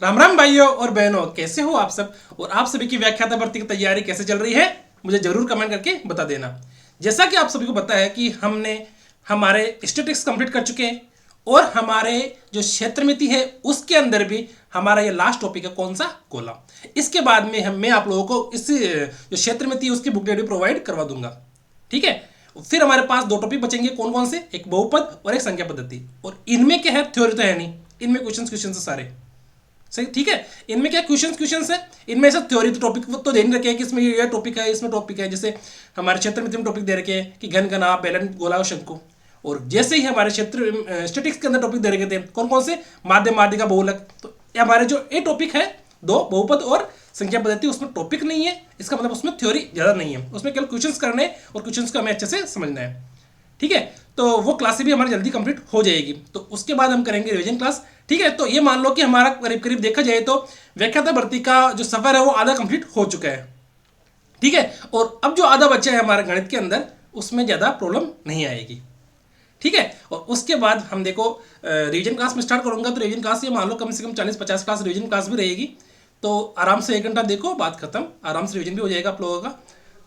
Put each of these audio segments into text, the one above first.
राम राम भाइयों और बहनों, कैसे हो आप सब। और आप सभी की व्याख्याता भर्ती की तैयारी कैसे चल रही है, मुझे जरूर कमेंट करके बता देना। जैसा कि आप सभी को पता है कि हमने हमारे स्टैटिस्टिक्स कंप्लीट कर चुके हैं और हमारे जो क्षेत्र मिति है उसके अंदर भी हमारा ये लास्ट टॉपिक है, कौन सा, गोला। इसके बाद में मैं आप लोगों को इस जो क्षेत्र मिति है उसकी बुकलेट भी प्रोवाइड करवा दूंगा। ठीक है। फिर हमारे पास दो टॉपिक बचेंगे, कौन कौन से, एक बहुपद और एक संख्या पद्धति। और इनमें क्या है, थ्योरी तो है नहीं, इनमें क्वेश्चन सारे सही। ठीक है। इनमें क्या क्वेश्चंस है, इनमें से थ्योरी तो टॉपिक तो दे नहीं रखे हैं कि इसमें ये टॉपिक है, इसमें टॉपिक है। जैसे हमारे क्षेत्र में टॉपिक दे रखे हैं कि घन घना बेलन गोला और शंकु। और जैसे ही हमारे क्षेत्र स्टैटिक्स के अंदर टॉपिक दे रखे थे, कौन कौन से, माध्यम माध्यिका बहुलक। तो हमारे जो ये टॉपिक है दो, बहुपद और संख्या पद्धति, उसमें टॉपिक नहीं है, इसका मतलब उसमें थ्योरी ज़्यादा नहीं है, उसमें केवल क्वेश्चंस करने और क्वेश्चंस को हमें अच्छे से समझना है। ठीक है। तो वो क्लासें भी हमारी जल्दी कंप्लीट हो जाएगी, तो उसके बाद हम करेंगे रिवीजन क्लास। ठीक है। तो ये मान लो कि हमारा करीब करीब देखा जाए तो व्याख्याता भर्ती का जो सफर है वो आधा कंप्लीट हो चुका है। ठीक है। और अब जो आधा बच्चा है हमारे गणित के अंदर, उसमें ज़्यादा प्रॉब्लम नहीं आएगी। ठीक है। और उसके बाद हम देखो रिवीजन क्लास में स्टार्ट करूंगा, तो रिवीजन क्लास ये मान लो कम से कम 40-50 क्लास रिवीजन क्लास भी रहेगी। तो आराम से 1 घंटा देखो, बात खत्म, आराम से रिवीजन भी हो जाएगा आप लोगों का।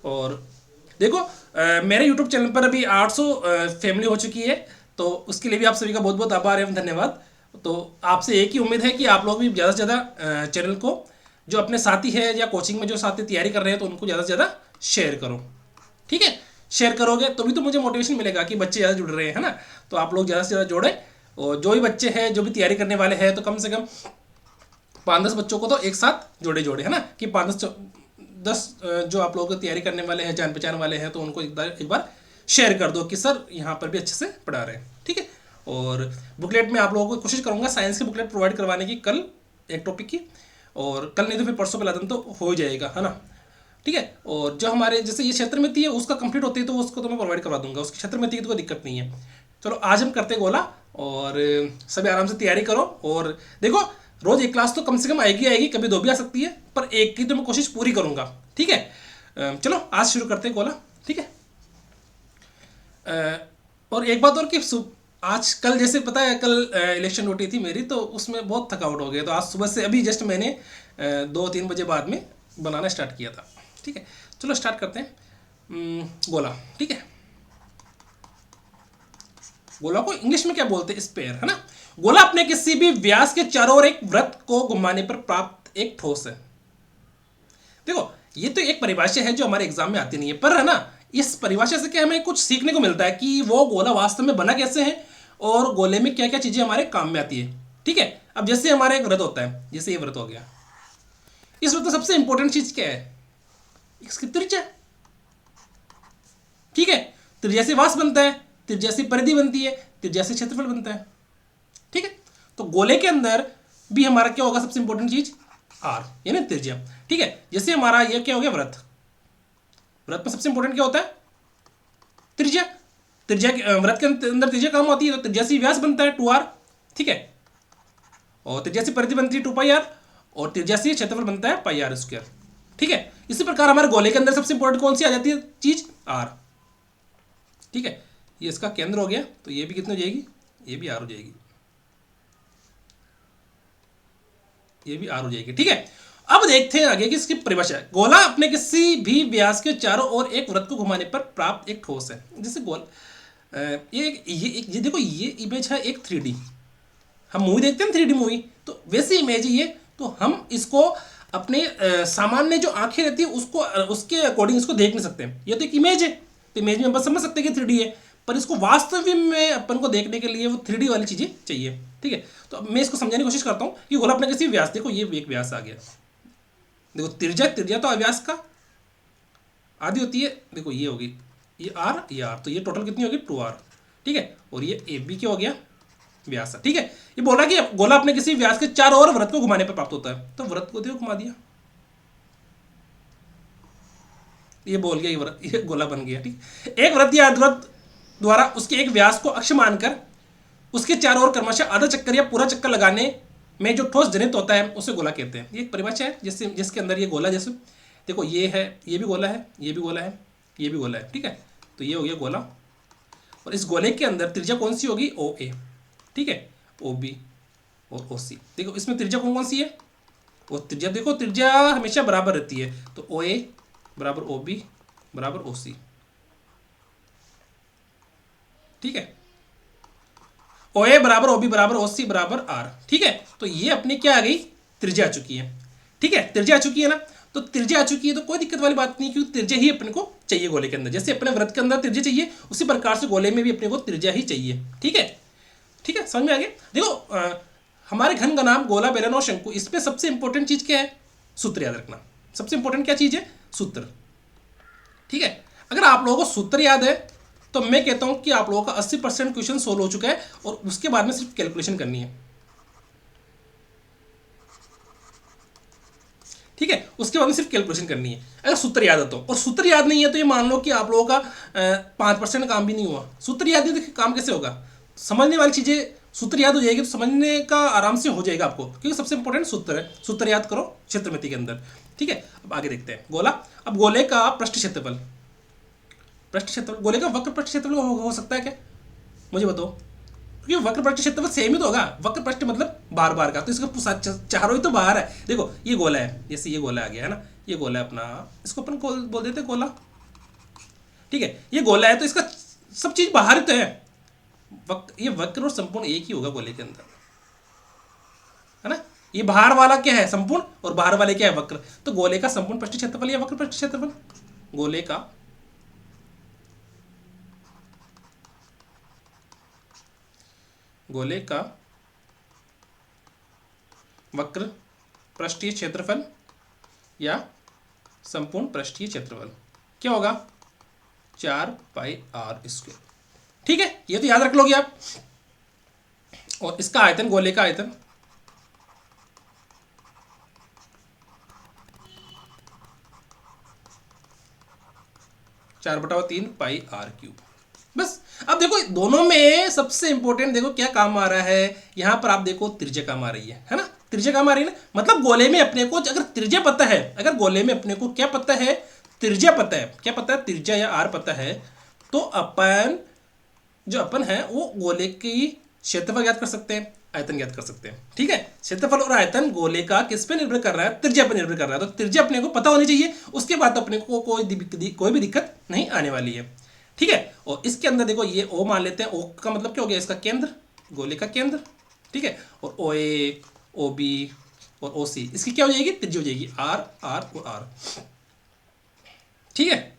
और देखो मेरे यूट्यूब चैनल पर अभी 800 फैमिली हो चुकी है, तो उसके लिए भी आप सभी का बहुत बहुत आभार एवं धन्यवाद। तो आपसे एक ही उम्मीद है कि आप लोग भी ज़्यादा से ज़्यादा चैनल को, जो अपने साथी है या कोचिंग में जो साथी तैयारी कर रहे हैं, तो उनको ज़्यादा से ज़्यादा शेयर करो। ठीक है। शेयर करोगे तो भी तो मुझे मोटिवेशन मिलेगा कि बच्चे ज़्यादा जुड़ रहे हैं, है ना। तो आप लोग ज़्यादा से ज़्यादा जोड़े, और जो भी बच्चे हैं जो भी तैयारी करने वाले हैं, तो कम से कम 5-10 बच्चों को तो एक साथ जोड़े है ना, कि 5-10 जो आप लोग तैयारी करने वाले हैं, जान पहचान वाले हैं, तो उनको एक बार शेयर कर दो कि सर यहाँ पर भी अच्छे से पढ़ा रहे हैं। ठीक है। और बुकलेट में आप लोगों को कोशिश करूँगा साइंस की बुकलेट प्रोवाइड करवाने की, कल एक टॉपिक की, और कल नहीं तो फिर परसों पहला दिन तो हो ही जाएगा, है ना। ठीक है। और जो हमारे जैसे ये क्षेत्र मिति है उसका कंप्लीट होती है तो उसको तो मैं प्रोवाइड करवा दूंगा, उसकी क्षेत्र मिति की तो कोई दिक्कत नहीं है। चलो आज हम करते गोला, और सभी आराम से तैयारी करो। और देखो रोज एक क्लास तो कम से कम आएगी, कभी दो भी आ सकती है, पर एक की तो मैं कोशिश पूरी करूंगा। ठीक है। चलो आज शुरू करते हैं गोला। ठीक है। और एक बात और कि आज कल जैसे पता है, कल इलेक्शन ड्यूटी थी मेरी, तो उसमें बहुत थकावट हो गया, तो आज सुबह से अभी जस्ट मैंने 2-3 बजे बाद में बनाना स्टार्ट किया था। ठीक है। चलो स्टार्ट करते हैं गोला। ठीक है। गोला को इंग्लिश में क्या बोलते हैं, स्पेयर, है ना। गोला अपने किसी भी व्यास के चारों ओर एक वृत्त को घुमाने पर प्राप्त एक ठोस है। देखो ये तो एक परिभाषा है जो हमारे एग्जाम में आती नहीं है, पर है ना, इस परिभाषा से क्या हमें कुछ सीखने को मिलता है कि वो गोला वास्तव में बना कैसे है और गोले में क्या क्या चीजें हमारे काम में आती है। ठीक है। अब जैसे हमारा एक वृत्त होता है, जैसे ये वृत्त हो गया, इस वृत्त में सबसे इंपॉर्टेंट चीज क्या है, इसकी त्रिज्या। ठीक है। त्रिज्या से व्यास बनता है, त्रिज्या से परिधि बनती है, त्रिज्या से क्षेत्रफल बनता है। ठीक है। तो गोले के अंदर भी हमारा क्या होगा, सबसे इंपॉर्टेंट चीज आर, यानी त्रिज्या। ठीक है। जैसे हमारा ये क्या हो गया, वृत्त, वृत्त में सबसे इंपॉर्टेंट क्या होता है, त्रिज्या। त्रिज्या वृत्त के अंदर त्रिज्या काम होती है, तो त्रिज्या से व्यास बनता है 2r। ठीक है। और त्रिज्या से परिधि बनती है 2πr, और त्रिज्या से क्षेत्रफल बनता है πr²। ठीक है। इसी प्रकार हमारे गोले के अंदर सबसे इंपॉर्टेंट कौन सी आ जाती है चीज, आर। ठीक है। ये इसका केंद्र हो गया, तो ये भी कितनी हो जाएगी, ये भी आर हो जाएगी, ये भी आर हो जाएगी। ठीक है। अब देखते हैं आगे की इसकी परिभाषा। गोला अपने किसी भी व्यास के चारों ओर एक वृत्त को घुमाने पर प्राप्त एक ठोस है। जैसे गोल ये देखो, ये इमेज है एक 3D, हम मूवी देखते हैं 3D मूवी, तो वैसी इमेज है ये। तो हम इसको अपने सामान्य जो आंखें रहती है उसको, उसके अकॉर्डिंग इसको देख नहीं सकते। ये तो एक इमेज है, तो इमेज में बस समझ सकते हैं कि 3D है, पर इसको वास्तविक में अपन को देखने के लिए वो 3D वाली चीज़ें चाहिए। ठीक है। तो मैं इसको समझाने की कोशिश करता हूँ कि गोला अपने किसी व्यास, देखो ये एक व्यास आ गया, देखो त्रिज्या तो अव्यास का आधी होती है, देखो ये होगी, ये आर, ये आर, तो ये टोटल कितनी होगी 2r। ठीक है। और ये ए बी क्या हो गया, व्यास। ठीक है। ये बोला कि गोला अपने किसी व्यास के चारों ओर वृत्त को घुमाने पर प्राप्त होता है, तो वृत्त को देखो घुमा दिया, ये बोल गया, ये वृत्त, ये गोला बन गया। ठीक। एक वृत्त या अर्धवृत्त द्वारा उसके एक व्यास को अक्ष मानकर उसके चारों ओर क्रमशः आधा चक्कर या पूरा चक्कर लगाने में जो ठोस जनित होता है उसे गोला कहते हैं। ये एक परिभाषा है जिससे, जिसके अंदर ये गोला, जैसे देखो ये है, ये भी गोला है, ये भी गोला है, ये भी गोला है। ठीक है। तो ये हो गया गोला, और इस गोले के अंदर त्रिज्या कौन सी होगी, ओ ए। ठीक है। ओ बी और ओ सी। देखो इसमें त्रिज्या कौन कौन सी है, और त्रिज्या देखो, त्रिज्या हमेशा बराबर रहती है, तो ओ ए बराबर ओ बी बराबर ओ सी, ठीक है। ओ ए बराबर ओ बी बराबर ओ सी बराबर आर, ठीक है। तो ये अपनी क्या आ गई, त्रिज्या आ चुकी है, ठीक है। त्रिज्या आ चुकी है ना, तो त्रिज्या आ चुकी है तो कोई दिक्कत वाली बात नहीं, क्योंकि त्रिज्या ही अपने को चाहिए गोले के अंदर। जैसे अपने वृत्त के अंदर त्रिज्या चाहिए, उसी प्रकार से गोले में भी अपने को त्रिज्या ही चाहिए, ठीक है। ठीक है, समझ में आ गया। देखो हमारे घन का नाम गोला, बेलन और शंकु, इसमें सबसे इंपॉर्टेंट चीज क्या है, सूत्र याद रखना। सबसे इंपॉर्टेंट क्या चीज है, सूत्र, ठीक है। अगर आप लोगों को सूत्र याद है तो मैं कहता हूं कि आप लोगों का 80% क्वेश्चन सोल्व हो चुका है, और उसके बाद में सिर्फ कैलकुलेशन करनी है, ठीक है। उसके बाद में सिर्फ कैलकुलेशन करनी है, अगर सूत्र याद है तो। और सूत्र याद नहीं है तो ये मान लो कि आप लोगों का 5% काम भी नहीं हुआ। सूत्र याद नहीं तो काम कैसे होगा, समझने वाली चीजें सूत्र याद हो जाएगी तो समझने का आराम से हो जाएगा आपको, क्योंकि सबसे इंपॉर्टेंट सूत्र है। सूत्र याद करो क्षेत्रमिति के अंदर, ठीक है। अब आगे देखते हैं गोला। अब गोले का पृष्ठ क्षेत्रफल, पृष्ठ क्षेत्रफल गोले का वक्र पृष्ठ क्षेत्रफल हो सकता है क्या, मुझे बताओ। क्योंकि वक्र पृष्ठ क्षेत्रफल सेम ही तो होगा, वक्र पृष्ठ मतलब बार बार का, तो इसका चारों ही तो बाहर है। देखो ये गोला है, जैसे ये गोला आ गया है ना, ये गोला है अपना, इसको अपन बोल देते हैं गोला, ठीक है। ये गोला है तो इसका सब चीज बाहर ही तो है। ये वक्र और संपूर्ण एक ही होगा गोले के अंदर, है ना। ये बाहर वाला क्या है, संपूर्ण, और बाहर वाले क्या है, वक्र। तो गोले का संपूर्ण पृष्ठ क्षेत्रफल या वक्र पृष्ठ क्षेत्रफल, गोले का वक्र पृष्ठीय क्षेत्रफल या संपूर्ण पृष्ठीय क्षेत्रफल क्या होगा, 4πr², ठीक है। ये तो याद रख लोगे आप। और इसका आयतन, गोले का आयतन 4/3πr³। बस अब देखो दोनों में सबसे इंपॉर्टेंट देखो क्या काम आ रहा है, यहां पर आप देखो त्रिज्या काम आ रही है ना। त्रिज्या काम आ रही है ना, मतलब गोले में अपने को अगर त्रिज्या पता है, अगर गोले में अपने को क्या पता है, त्रिज्या पता है, क्या पता है, त्रिज्या या आर पता है, तो अपन जो अपन है वो गोले की क्षेत्रफल याद कर सकते हैं, आयतन याद कर सकते हैं, ठीक है। क्षेत्रफल और आयतन गोले का किस पे निर्भर कर रहा है, त्रिज्या पर निर्भर कर रहा है। तो त्रिज्या अपने को पता होनी चाहिए, उसके बाद अपने को कोई भी दिक्कत नहीं आने वाली है, ठीक है। और इसके अंदर देखो ये ओ मान लेते हैं, ओ का मतलब क्या हो गया, इसका केंद्र, गोले का केंद्र, ठीक है। और ओ ए, ओ बी और ओ सी, इसकी क्या हो जाएगी, त्रिज्या हो जाएगी आर, आर और आर, ठीक है।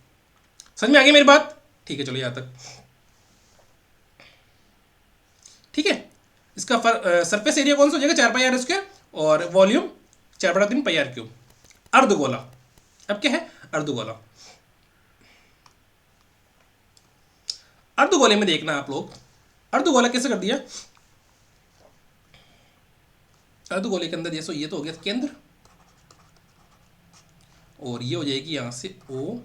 समझ में आ गई मेरी बात, ठीक है। चलो यहां तक, ठीक है। इसका सरफेस एरिया कौन सा हो जाएगा, 4πr², और वॉल्यूम 4/3πr³। अर्धगोला, अब क्या है, अर्धगोला। अर्धगोले में देखना आप लोग, अर्धगोला कैसे कर दिया, अर्धगोले के अंदर जैसे ये तो हो गया केंद्र, और ये हो जाएगी यहां से ओ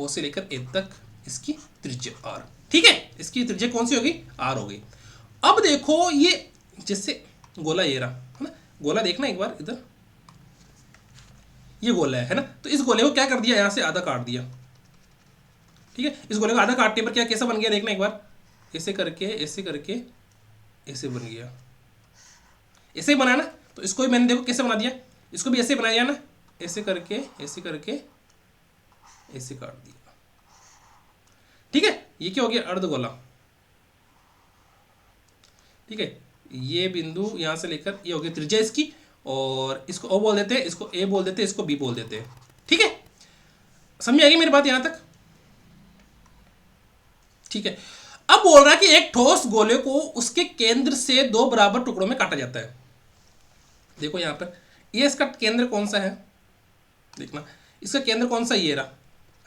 से लेकर ए तक इसकी त्रिज्या आर, ठीक है। इसकी त्रिज्या कौन सी होगी, आर हो गई। अब देखो ये जैसे गोला ये रहा है ना, गोला देखना एक बार इधर, ये गोला है ना, तो इस गोले को क्या कर दिया, यहां से आधा काट दिया, ठीक है। इस गोले को आधा काटने पर क्या कैसा बन गया, देखना एक बार, ऐसे करके ऐसे करके ऐसे बन गया, ऐसे ही बना ना। तो इसको भी मैंने देखो कैसे बना दिया, इसको भी ऐसे बना दिया ना, ऐसे करके ऐसे करके ऐसे काट दिया, ठीक है। ये क्या हो गया, अर्धगोला, ठीक है। ये बिंदु यहां से लेकर ये हो गया त्रिज्या इसकी, और इसको ओ बोल देते हैं, इसको ए बोल देते हैं, इसको बी बोल देते हैं, ठीक है। समझ में आ गई मेरी बात यहां तक, ठीक है। अब बोल रहा है कि एक ठोस गोले को उसके केंद्र से 2 बराबर टुकड़ों में काटा जाता है। देखो यहां पर ये इसका केंद्र कौन सा है, देखना इसका केंद्र कौन सा, ये रहा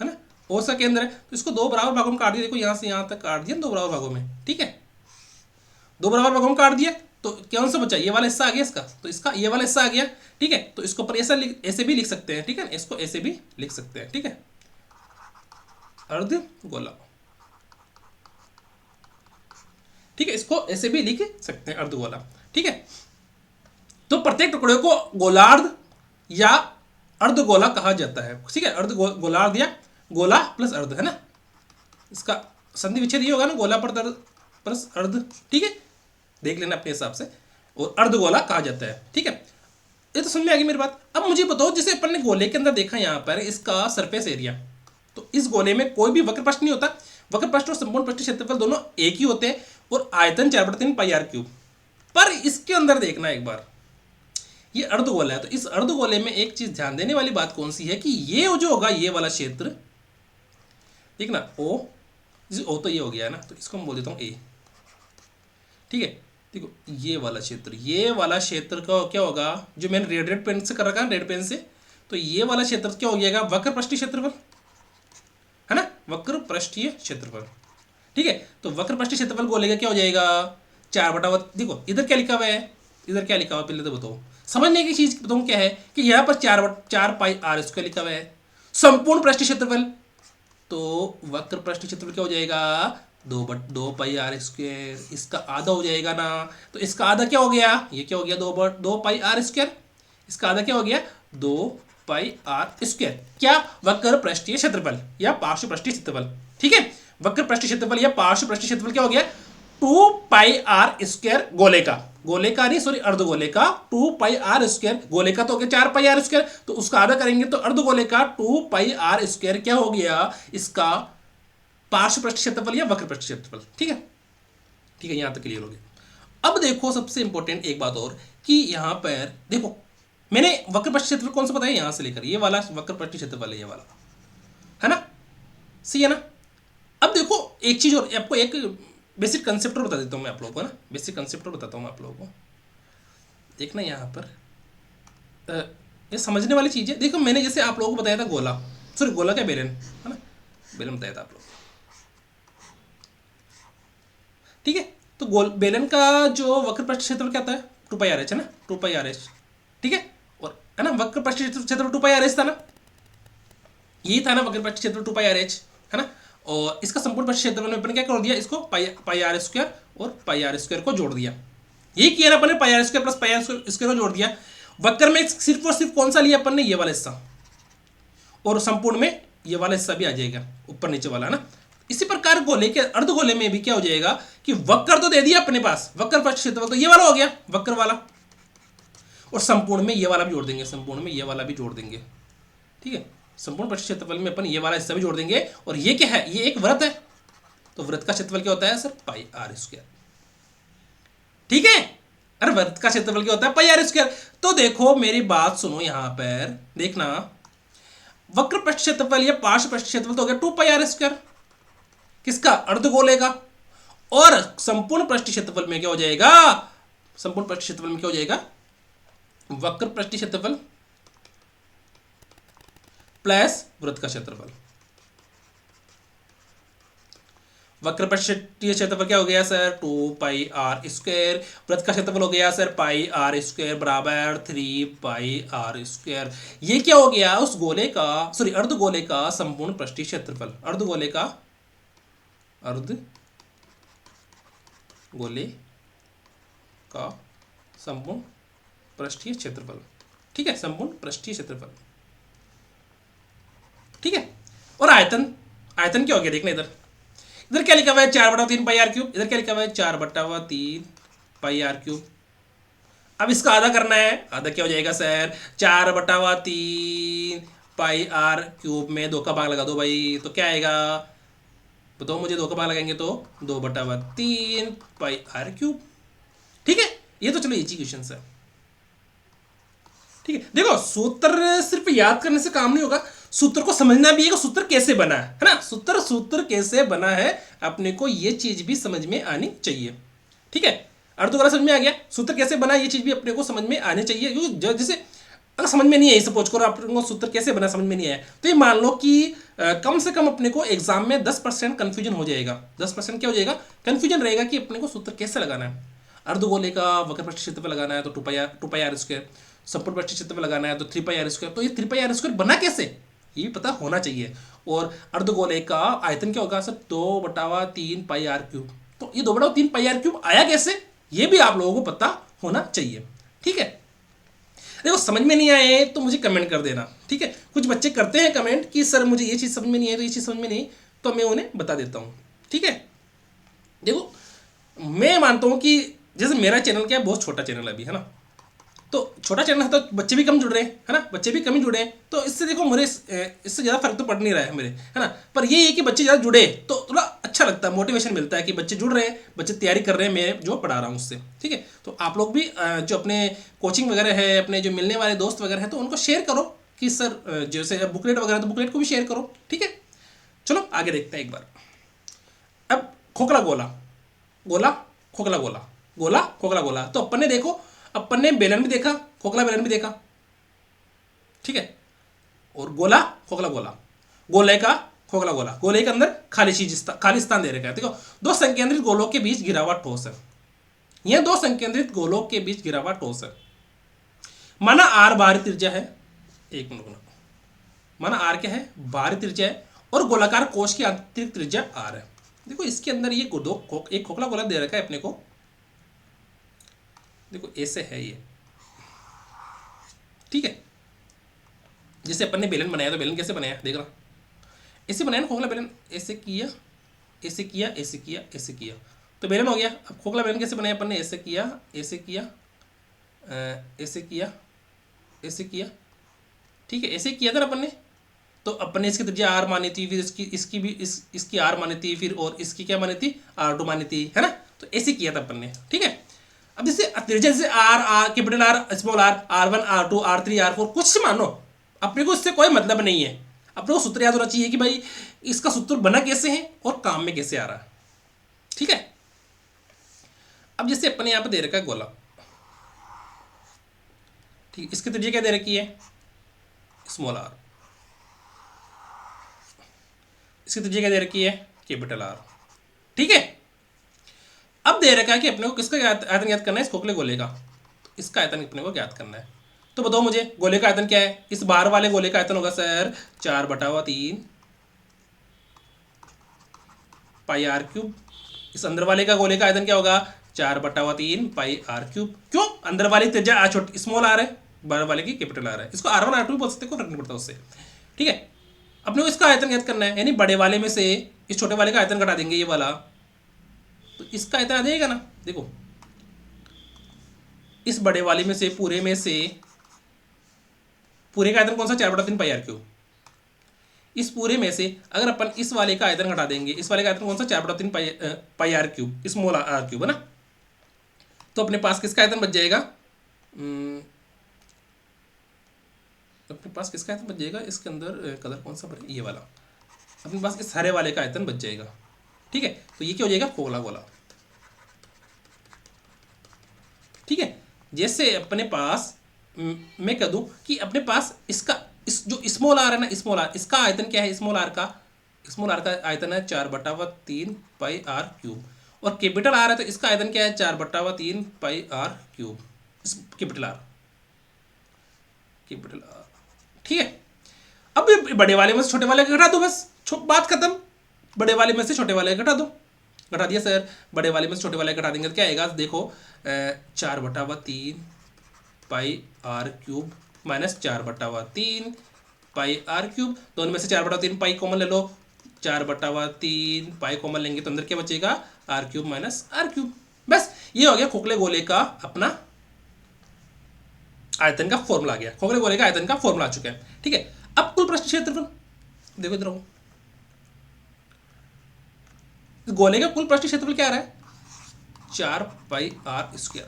है ना, ओ सा केंद्र है। तो इसको 2 बराबर भागों में काट दिया, देखो यहां से यहां तक काट दिया 2 बराबर भागों में, ठीक है। 2 बराबर भागों में काट दिया, तो कौन सा बचा, ये वाला हिस्सा आ गया इसका, तो इसका ये वाला हिस्सा आ गया, ठीक है। तो इसको पर ऐसे भी लिख सकते हैं, ठीक है, इसको ऐसे भी लिख सकते हैं, ठीक है, अर्धगोला, ठीक है। इसको ऐसे भी लिख सकते हैं, अर्धगोला, ठीक है। तो प्रत्येक टुकड़े को गोलार्ध या अर्धगोला कहा जाता है, ठीक है। गोलार्ध या गोला प्लस अर्ध, है ना, इसका संधि विच्छेद ये होगा ना, गोला पर प्लस अर्ध, ठीक है। देख लेना अपने हिसाब से, और अर्धगोला कहा जाता है, ठीक है। तो समझ में आ गई मेरी बात। अब मुझे बताओ, जैसे अपन ने गोले के अंदर देखा यहाँ पर इसका सरफेस एरिया, तो इस गोले में कोई भी वक्र प्रस्थ नहीं होता, वक्र प्रस्थ और संपूर्ण पृष्ठीय क्षेत्रफल दोनों एक ही होते हैं, और आयतन 4/3 पाई आर क्यूब। पर इसके अंदर देखना एक बार, ये अर्धगोला है, तो इस अर्धगोले में एक चीज ध्यान देने वाली बात कौन सी है कि ये जो होगा ये वाला क्षेत्र, देखना ओ तो ये हो गया ना, तो इसको मैं बोल देता हूँ ए, ठीक है। देखो ये वाला क्षेत्र का क्या होगा, जो मैंने रेड पेन से कर रखा है, रेड पेन से, तो ये वाला क्षेत्र क्या हो गया, वक्र पृष्ठीय क्षेत्रफल है ना, वक्र पृष्ठीय क्षेत्रफल, ठीक है। तो वक्र पृष्ठीय क्षेत्रफल गोले का क्या हो जाएगा 4/, देखो इधर क्या लिखा हुआ है, इधर क्या लिखा हुआ है पहले तो बताओ, समझने की चीज बताऊँ क्या है कि यहाँ पर 4 पाई आर स्क्वायर लिखा हुआ है, संपूर्ण पृष्ठीय क्षेत्रफल, तो वक्र पृष्ठीय क्षेत्रफल क्या हो जाएगा 2 पाई आर स्क्वायर, इसका आधा हो जाएगा ना, तो इसका आधा क्या हो गया, ये क्या हो गया 2 पाई आर स्क्वायर, इसका आधा क्या हो गया 2 पाई आर स्क्वायर, क्या वक्र पृष्ठीय क्षेत्रफल या पार्श्व पृष्ठीय क्षेत्रफल, ठीक है। वक्र पृष्ठीय क्षेत्रफल या पार्श्व पृष्ठीय क्षेत्रफल क्या हो गया 2 पाई आर स्क्वायर गोले का नहीं सॉरी अर्धगोले का 2 पाई आर स्क्वायर, गोले का तो हो गया 4 पाई आर स्क्वायर, तो उसका आधा करेंगे तो अर्धगोले का 2 पाई आर स्क्वायर क्या हो गया इसका पार्श्व पृष्ठीय क्षेत्रफल या वक्र पृष्ठीय क्षेत्रफल, ठीक है। ठीक है, यहां तक क्लियर हो गया। अब देखो सबसे इंपॉर्टेंट एक बात और कि यहां पर देखो मैंने वक्र पृष्ठीय क्षेत्रफल कौन सा बताया, यहां से लेकर ये वाला वक्र पृष्ठीय क्षेत्रफल है, ये वाला है ना, सही है ना। अब देखो एक चीज और, आपको एक बेसिक कंसेप्ट बता देता हूं मैं आप लोगों को ना, बेसिक कंसेप्ट बताता हूं आप लोगों को। देखना यहां पर ये समझने वाली चीज है। देखो मैंने जैसे आप लोगों को बताया था गोला, सॉरी गोला क्या बेलन है ना, बेलन बताया था आप लोग, ठीक है। तो गोल बेलन का जो वक्र पृष्ठ क्षेत्रफल क्या आता है 2 पाई आर एच है ना, 2 पाई आर एच, ठीक है। और है ना वक्र पृष्ठ क्षेत्रफल 2 पाई आर एच था ना, यही था ना वक्र पृष्ठ क्षेत्रफल 2 पाई आर एच है ना। और इसका संपूर्ण पृष्ठ क्षेत्रफल में अपन क्या कर दिया, इसको पाई आर स्क्वायर और पाई आर स्क्वायर को जोड़ दिया, यही किया ना अपन ने, pi r square plus pi r square को जोड़ दिया। वक्र में सिर्फ और सिर्फ कौन सा लिया अपन ने, ये वाला हिस्सा, और संपूर्ण में ये वाला हिस्सा भी आ जाएगा, ऊपर नीचे वाला ना। इसी प्रकार गोले के अर्धगोले में भी क्या हो जाएगा कि वक्र तो दे दिया अपने पास, वक्र पृष्ठ क्षेत्रफल तो ये वाला हो गया वक्र वाला, और संपूर्ण में ये वाला भी जोड़ देंगे, संपूर्ण में ये वाला भी जोड़ देंगे, ठीक है। संपूर्ण पृष्ठ क्षेत्रफल में अपन ये वाला हिस्सा भी जोड़ देंगे, और ये क्या है, ये एक वृत्त है, तो वृत्त का क्षेत्रफल क्या होता है सर पाई आर स्क्वायर, ठीक है। अरे वृत्त का क्षेत्रफल क्या होता है पाई आर स्क्वायर। तो देखो मेरी बात सुनो, यहां पर देखना वक्र पृष्ठ क्षेत्रफल या पार्श्व पृष्ठ क्षेत्रफल तो हो गया 2 पाई आर स्क्वायर किसका, अर्धगोले का, और संपूर्ण पृष्ठ क्षेत्रफल में क्या हो जाएगा, संपूर्ण पृष्ठ क्षेत्रफल में क्या हो जाएगा वक्र पृष्ठ क्षेत्रफल प्लस वृत्त का क्षेत्रफल। वक्र पृष्ठीय क्षेत्रफल क्या हो गया सर 2 पाई आर स्क्वायर, वृत्त का क्षेत्रफल हो गया सर पाई आर स्क्वायर बराबर 3 पाई आर स्क्वायर। ये क्या हो गया उस गोले का सॉरी अर्धगोले का संपूर्ण पृष्ठीय क्षेत्रफल, अर्धगोले का अर्धगोले का संपूर्ण पृष्ठीय क्षेत्रफल, ठीक है, संपूर्ण पृष्ठीय क्षेत्रफल, ठीक है। और आयतन, आयतन क्या हो गया देखना, इधर इधर क्या लिखा हुआ है 4/3 पाई आर क्यूब, इधर क्या लिखा हुआ है 4/3 पाई आर क्यूब। अब इसका आधा करना है, आधा क्या हो जाएगा सर 4/3 पाई आर क्यूब में 2 का भाग लगा दो भाई, तो क्या आएगा बताओ मुझे, 2 का भाग लगाएंगे तो 2/3 पाई आर क्यूब, ठीक है। ये तो चलो इजी क्वेश्चन है, ठीक है। देखो सूत्र सिर्फ याद करने से काम नहीं होगा, सूत्र को समझना भी है कि सूत्र कैसे बना है ना, सूत्र कैसे बना है अपने को ये चीज भी समझ में आनी चाहिए, ठीक है। अर्धगोला समझ में आ गया, सूत्र कैसे बना ये चीज भी अपने को समझ में आनी चाहिए, क्योंकि जैसे अगर समझ में नहीं आई, सपोज करो आपको सूत्र कैसे बना समझ में नहीं आया, तो ये मान लो कि कम से कम अपने को एग्जाम में 10% कंफ्यूजन हो जाएगा, 10% क्या हो जाएगा कंफ्यूजन रहेगा कि अपने को सूत्र कैसे लगाना है। अर्धगोले का वक्र पृष्ठ क्षेत्रफल लगाना है तो 2 पाई आर स्क्वायर, संपूर्ण पृष्ठ क्षेत्रफल लगाना है तो 3 पाई आर स्क्वायर, तो ये 3 पाई आर स्क्वायर बना कैसे ये भी पता होना चाहिए। और अर्धगोले का आयतन क्या होगा सर 2/3 पाई आर क्यूब, तो ये 2/3 पाई आर क्यूब आया कैसे ये भी आप लोगों को पता होना चाहिए, ठीक है। देखो समझ में नहीं आए तो मुझे कमेंट कर देना, ठीक है। कुछ बच्चे करते हैं कमेंट कि सर मुझे ये चीज़ समझ में नहीं आई, तो ये चीज़ समझ में नहीं, तो मैं उन्हें बता देता हूँ, ठीक है। देखो मैं मानता हूँ कि जैसे मेरा चैनल क्या है बहुत छोटा चैनल है अभी, है ना, तो छोटा चैनल है तो बच्चे भी कम जुड़ रहे हैं, है ना, बच्चे भी कम ही जुड़े हैं, तो इससे देखो मुझे इससे ज़्यादा फर्क तो पड़ नहीं रहा है मेरे, है ना। पर ये है कि बच्चे ज़्यादा जुड़े तो थोड़ा अच्छा लगता है, मोटिवेशन मिलता है कि बच्चे जुड़ रहे हैं, बच्चे तैयारी कर रहे हैं मैं जो पढ़ा रहा हूँ उससे। ठीक है, तो आप लोग भी जो अपने कोचिंग वगैरह है, अपने जो मिलने वाले दोस्त वगैरह हैं, तो उनको शेयर करो कि सर जैसे बुकलेट वगैरह तो बुकलेट को भी शेयर करो। ठीक है, चलो आगे देखते हैं एक बार। अब खोखला गोला, गोला खोखला गोला, गोला खोखला गोला, तो अपन ने देखो, अपन ने बेलन भी देखा, खोखला बेलन भी देखा। ठीक है, और गोला खोखला गोला, गोले का खोखला गोला, गोले के अंदर खाली चीज, खाली स्थान दे रखा है। देखो, दो संकेंद्रित गोलों के बीच गिरा हुआ ठोस है, यह दो संकेंद्रित गोलों के बीच गिरा हुआ ठोस है। माना आर बाहरी त्रिज्या है, एक मिनट, माना आर क्या है, बाहरी त्रिज्या है, और गोलाकार कोश की आंतरिक त्रिज्या आर है। देखो इसके अंदर ये दो एक खोखला गोला दे रखा है अपने को, देखो ऐसे है ये। ठीक है, जैसे अपन ने बेलन बनाया, तो बेलन कैसे बनाया देख रहा, ऐसे बनाया ना खोखला बेलन, ऐसे किया, ऐसे किया, ऐसे किया, ऐसे किया, तो बेलन हो गया। अब खोखला बेलन कैसे बनाया अपन ने, ऐसे किया, ऐसे किया, ऐसे किया, ऐसे किया। ठीक है, ऐसे किया था ना अपन ने, तो अपन ने इसकी त्रिज्या आर मानी थी, फिर इसकी भी इसकी आर मानी थी, फिर और इसकी क्या मानी थी, R2 मानी थी, है ना। तो ऐसे किया था अपन ने। ठीक है, अब जैसे त्रिज्या जैसे R capital R, small R, R1, R2, R3, R4 कुछ से मानो, अपने को इससे कोई मतलब नहीं है। अपने को सूत्र याद होना चाहिए कि भाई इसका सूत्र बना कैसे है और काम में कैसे आ रहा है। ठीक है, अब जैसे अपने यहां पर दे रखा है गोला, ठीक, इसकी त्रिज्या क्या दे रखी है, स्मॉल आर, इसकी त्रिज्या क्या दे रखी है, कैपिटल आर। ठीक है, अब दे रखा है कि अपने को किसका आयतन ज्ञात करना है, इस खोखले गोले का, तो इसका आयतन अपने को ज्ञात करना है। तो बताओ मुझे गोले का आयतन क्या है, इस बार वाले गोले का आयतन होगा सर 4/3 पाई आर क्यूब। इस अंदर वाले का गोले का आयतन क्या होगा, 4/3 पाई आर क्यूब। क्यों, अंदर वाली त्रिज्या छोटी स्मॉल आर है, बाहर वाले की कैपिटल आर है, इसको R1 R2 बोल सकते, कोई फर्क नहीं पड़ता उससे। ठीक है, अपने को इसका आयतन ज्ञात करना है, यानी बड़े वाले में से इस छोटे वाले का आयतन घटा देंगे, ये वाला, तो इसका आयतन आ जाएगा ना। देखो इस बड़े वाले में से पूरे में से पूरे का आयतन कौन सा, 4/3 पाई आर क्यूब। इस पूरे में से अगर अपन इस वाले का आयतन घटा देंगे, इस वाले का आयतन कौन सा, 4/3 pi are cube, small r cube, है ना। तो अपने पास किसका आयतन बच जाएगा, अपने पास किसका आयतन बच जाएगा, इसके अंदर कलर कौन सा भरे, ये वाला, अपने पास इस हरे वाले का आयतन बच जाएगा। ठीक है, तो ये क्या हो जाएगा, खोखला गोला। ठीक है, जैसे अपने पास मैं कह दूं कि अपने पास इसका इस जो स्मॉल आर है ना, स्मॉल आर, इसका आयतन क्या है, स्मॉल आर का आयतन है 4/3 पाई आर क्यूब, और कैपिटल आर है तो इसका आयतन क्या है, 4/3 pi are cube, capital R. ठीक है, अब ये बड़े वाले में से छोटे वाले का घटा दो, बस बात खत्म। बड़े वाले में से छोटे वाले का घटा दो, घटा दिया सर, बड़े वाले में से छोटे वाले का घटा देंगे तो क्या आएगा, देखो 4/3 pi are cube minus 4/3 pi are cube, दोनों में से 4/3 पाई कॉमन ले लो, 4/3 पाई कॉमन लेंगे तो अंदर क्या बचेगा, R cube minus R cube. बस ये हो गया खोखले गोले का अपना आयतन का फॉर्मूला आ गया, खोखले गोले का आयतन का फॉर्मूला आ चुका है। ठीक है, अब कुल पृष्ठ क्षेत्रफल देखो, इधर आओ, गोले का कुल पृष्ठ क्षेत्रफल क्या आ रहा है, 4πr²।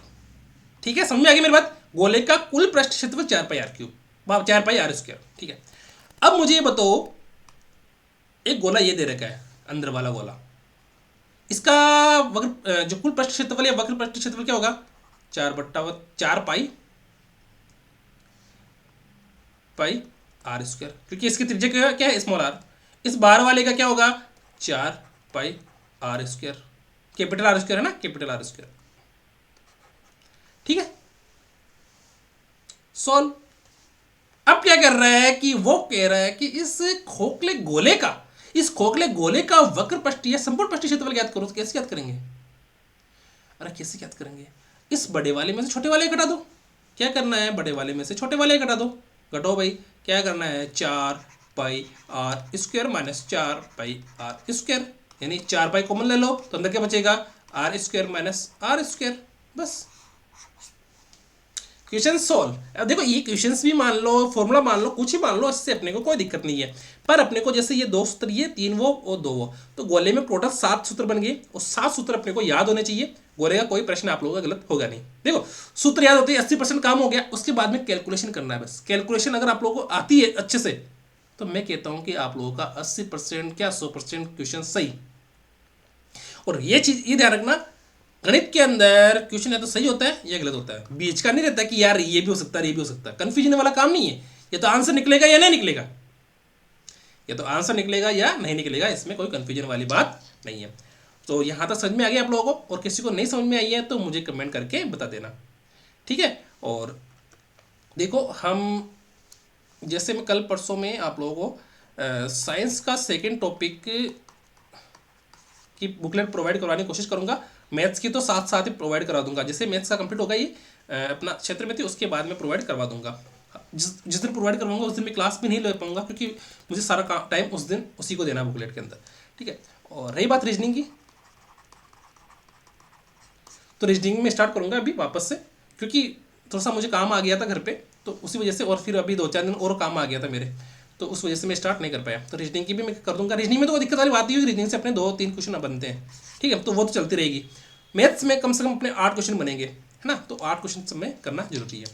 ठीक है, समझ में आ गई मेरी बात, गोले का कुल पृष्ठ क्षेत्रफल 4πr³, 4πr²। ठीक है, अब मुझे ये बताओ, एक गोला ये दे रखा है, अंदर वाला गोला, इसका वक्र जो कुल पृष्ठ क्षेत्रफल या वक्र पृष्ठ क्षेत्रफल क्या होगा, 4/4 पाई r², क्योंकि इसकी त्रिज्या क्या है, स्मॉल आर। इस बार वाले का क्या होगा, 4πr², कैपिटल R² है ना, कैपिटल R²। ठीक है, सॉल्व। अब क्या कर रहा है कि वो कह रहा है कि इस खोखले गोले का वक्र पृष्ठ या संपूर्ण पृष्ठ क्षेत्रफल ज्ञात करो। तो कैसे ज्ञात करेंगे, अरे कैसे ज्ञात करेंगे, इस बड़े वाले में से छोटे वाले घटा दो। क्या करना है, बड़े वाले में से छोटे वाले घटा दो, घटो भाई, क्या करना है, 4πr² माइनस 4πr², यानी 4π कॉमन ले लो तो अंदर क्या बचेगा, r² माइनस r²। बस क्वेश्चन सोल्व। अब देखो ये क्वेश्चंस भी मान लो, फॉर्मूला मान लो, कुछ ही मान लो, इससे अपने को कोई दिक्कत नहीं है। पर अपने को जैसे ये दो सूत्र, ये तीन वो और दो वो, तो गोले में टोटल 7 सूत्र बन गए और 7 सूत्र अपने को याद होने चाहिए। गोले का कोई प्रश्न आप लोगों का गलत होगा नहीं। देखो सूत्र याद होते ही 80% काम हो गया। उसके बाद में कैलकुलेशन करना है बस। कैलकुलेशन अगर आप लोगों को आती है अच्छे से, तो मैं कहता हूं कि आप लोगों का 80% क्या 100% क्वेश्चन सही। और ये चीज ये ध्यान रखना, गणित के अंदर क्वेश्चन या तो सही होता है या गलत होता है, बीच का नहीं रहता कि यार ये भी हो सकता है ये भी हो सकता है। कंफ्यूजन वाला काम नहीं है। ये तो आंसर निकलेगा या नहीं निकलेगा, ये तो आंसर निकलेगा या नहीं निकलेगा, इसमें कोई कंफ्यूजन वाली बात नहीं है। तो यहां तक समझ में आ गया आप लोगों को, और किसी को नहीं समझ में आई है तो मुझे कमेंट करके बता देना, ठीक है। और देखो हम जैसे मैं कल परसों में आप लोगों को साइंस का सेकेंड टॉपिक की बुकलेट प्रोवाइड करवाने की कोशिश करूंगा। मैथ्स की तो साथ साथ ही प्रोवाइड करा दूंगा। जैसे मैथ्स का कंप्लीट होगा ये अपना क्षेत्र में थी, उसके बाद में प्रोवाइड करवा दूंगा। जिस दिन प्रोवाइड करवाऊंगा उस दिन मैं क्लास भी नहीं ले पाऊंगा, क्योंकि मुझे सारा टाइम उस दिन उसी को देना बुकलेट के अंदर, ठीक है। और रही बात रीजनिंग की, तो रीजनिंग में स्टार्ट करूंगा अभी वापस से, क्योंकि थोड़ा सा मुझे काम आ गया था घर पे, तो उसी वजह से, और फिर अभी 2-4 दिन और काम आ गया था मेरे, तो उस वजह से मैं स्टार्ट नहीं कर पाया। तो रीजनिंग की भी मैं कर दूंगा। रीजनिंग में तो कोई दिक्कत वाली बात नहीं होगी, रीजनिंग से अपने 2-3 क्वेश्चन बनते हैं, ठीक है, तो वो तो चलती रहेगी। मैथ्स में कम से कम अपने 8 क्वेश्चन बनेंगे, है ना, तो 8 क्वेश्चन सब में करना जरूरी है,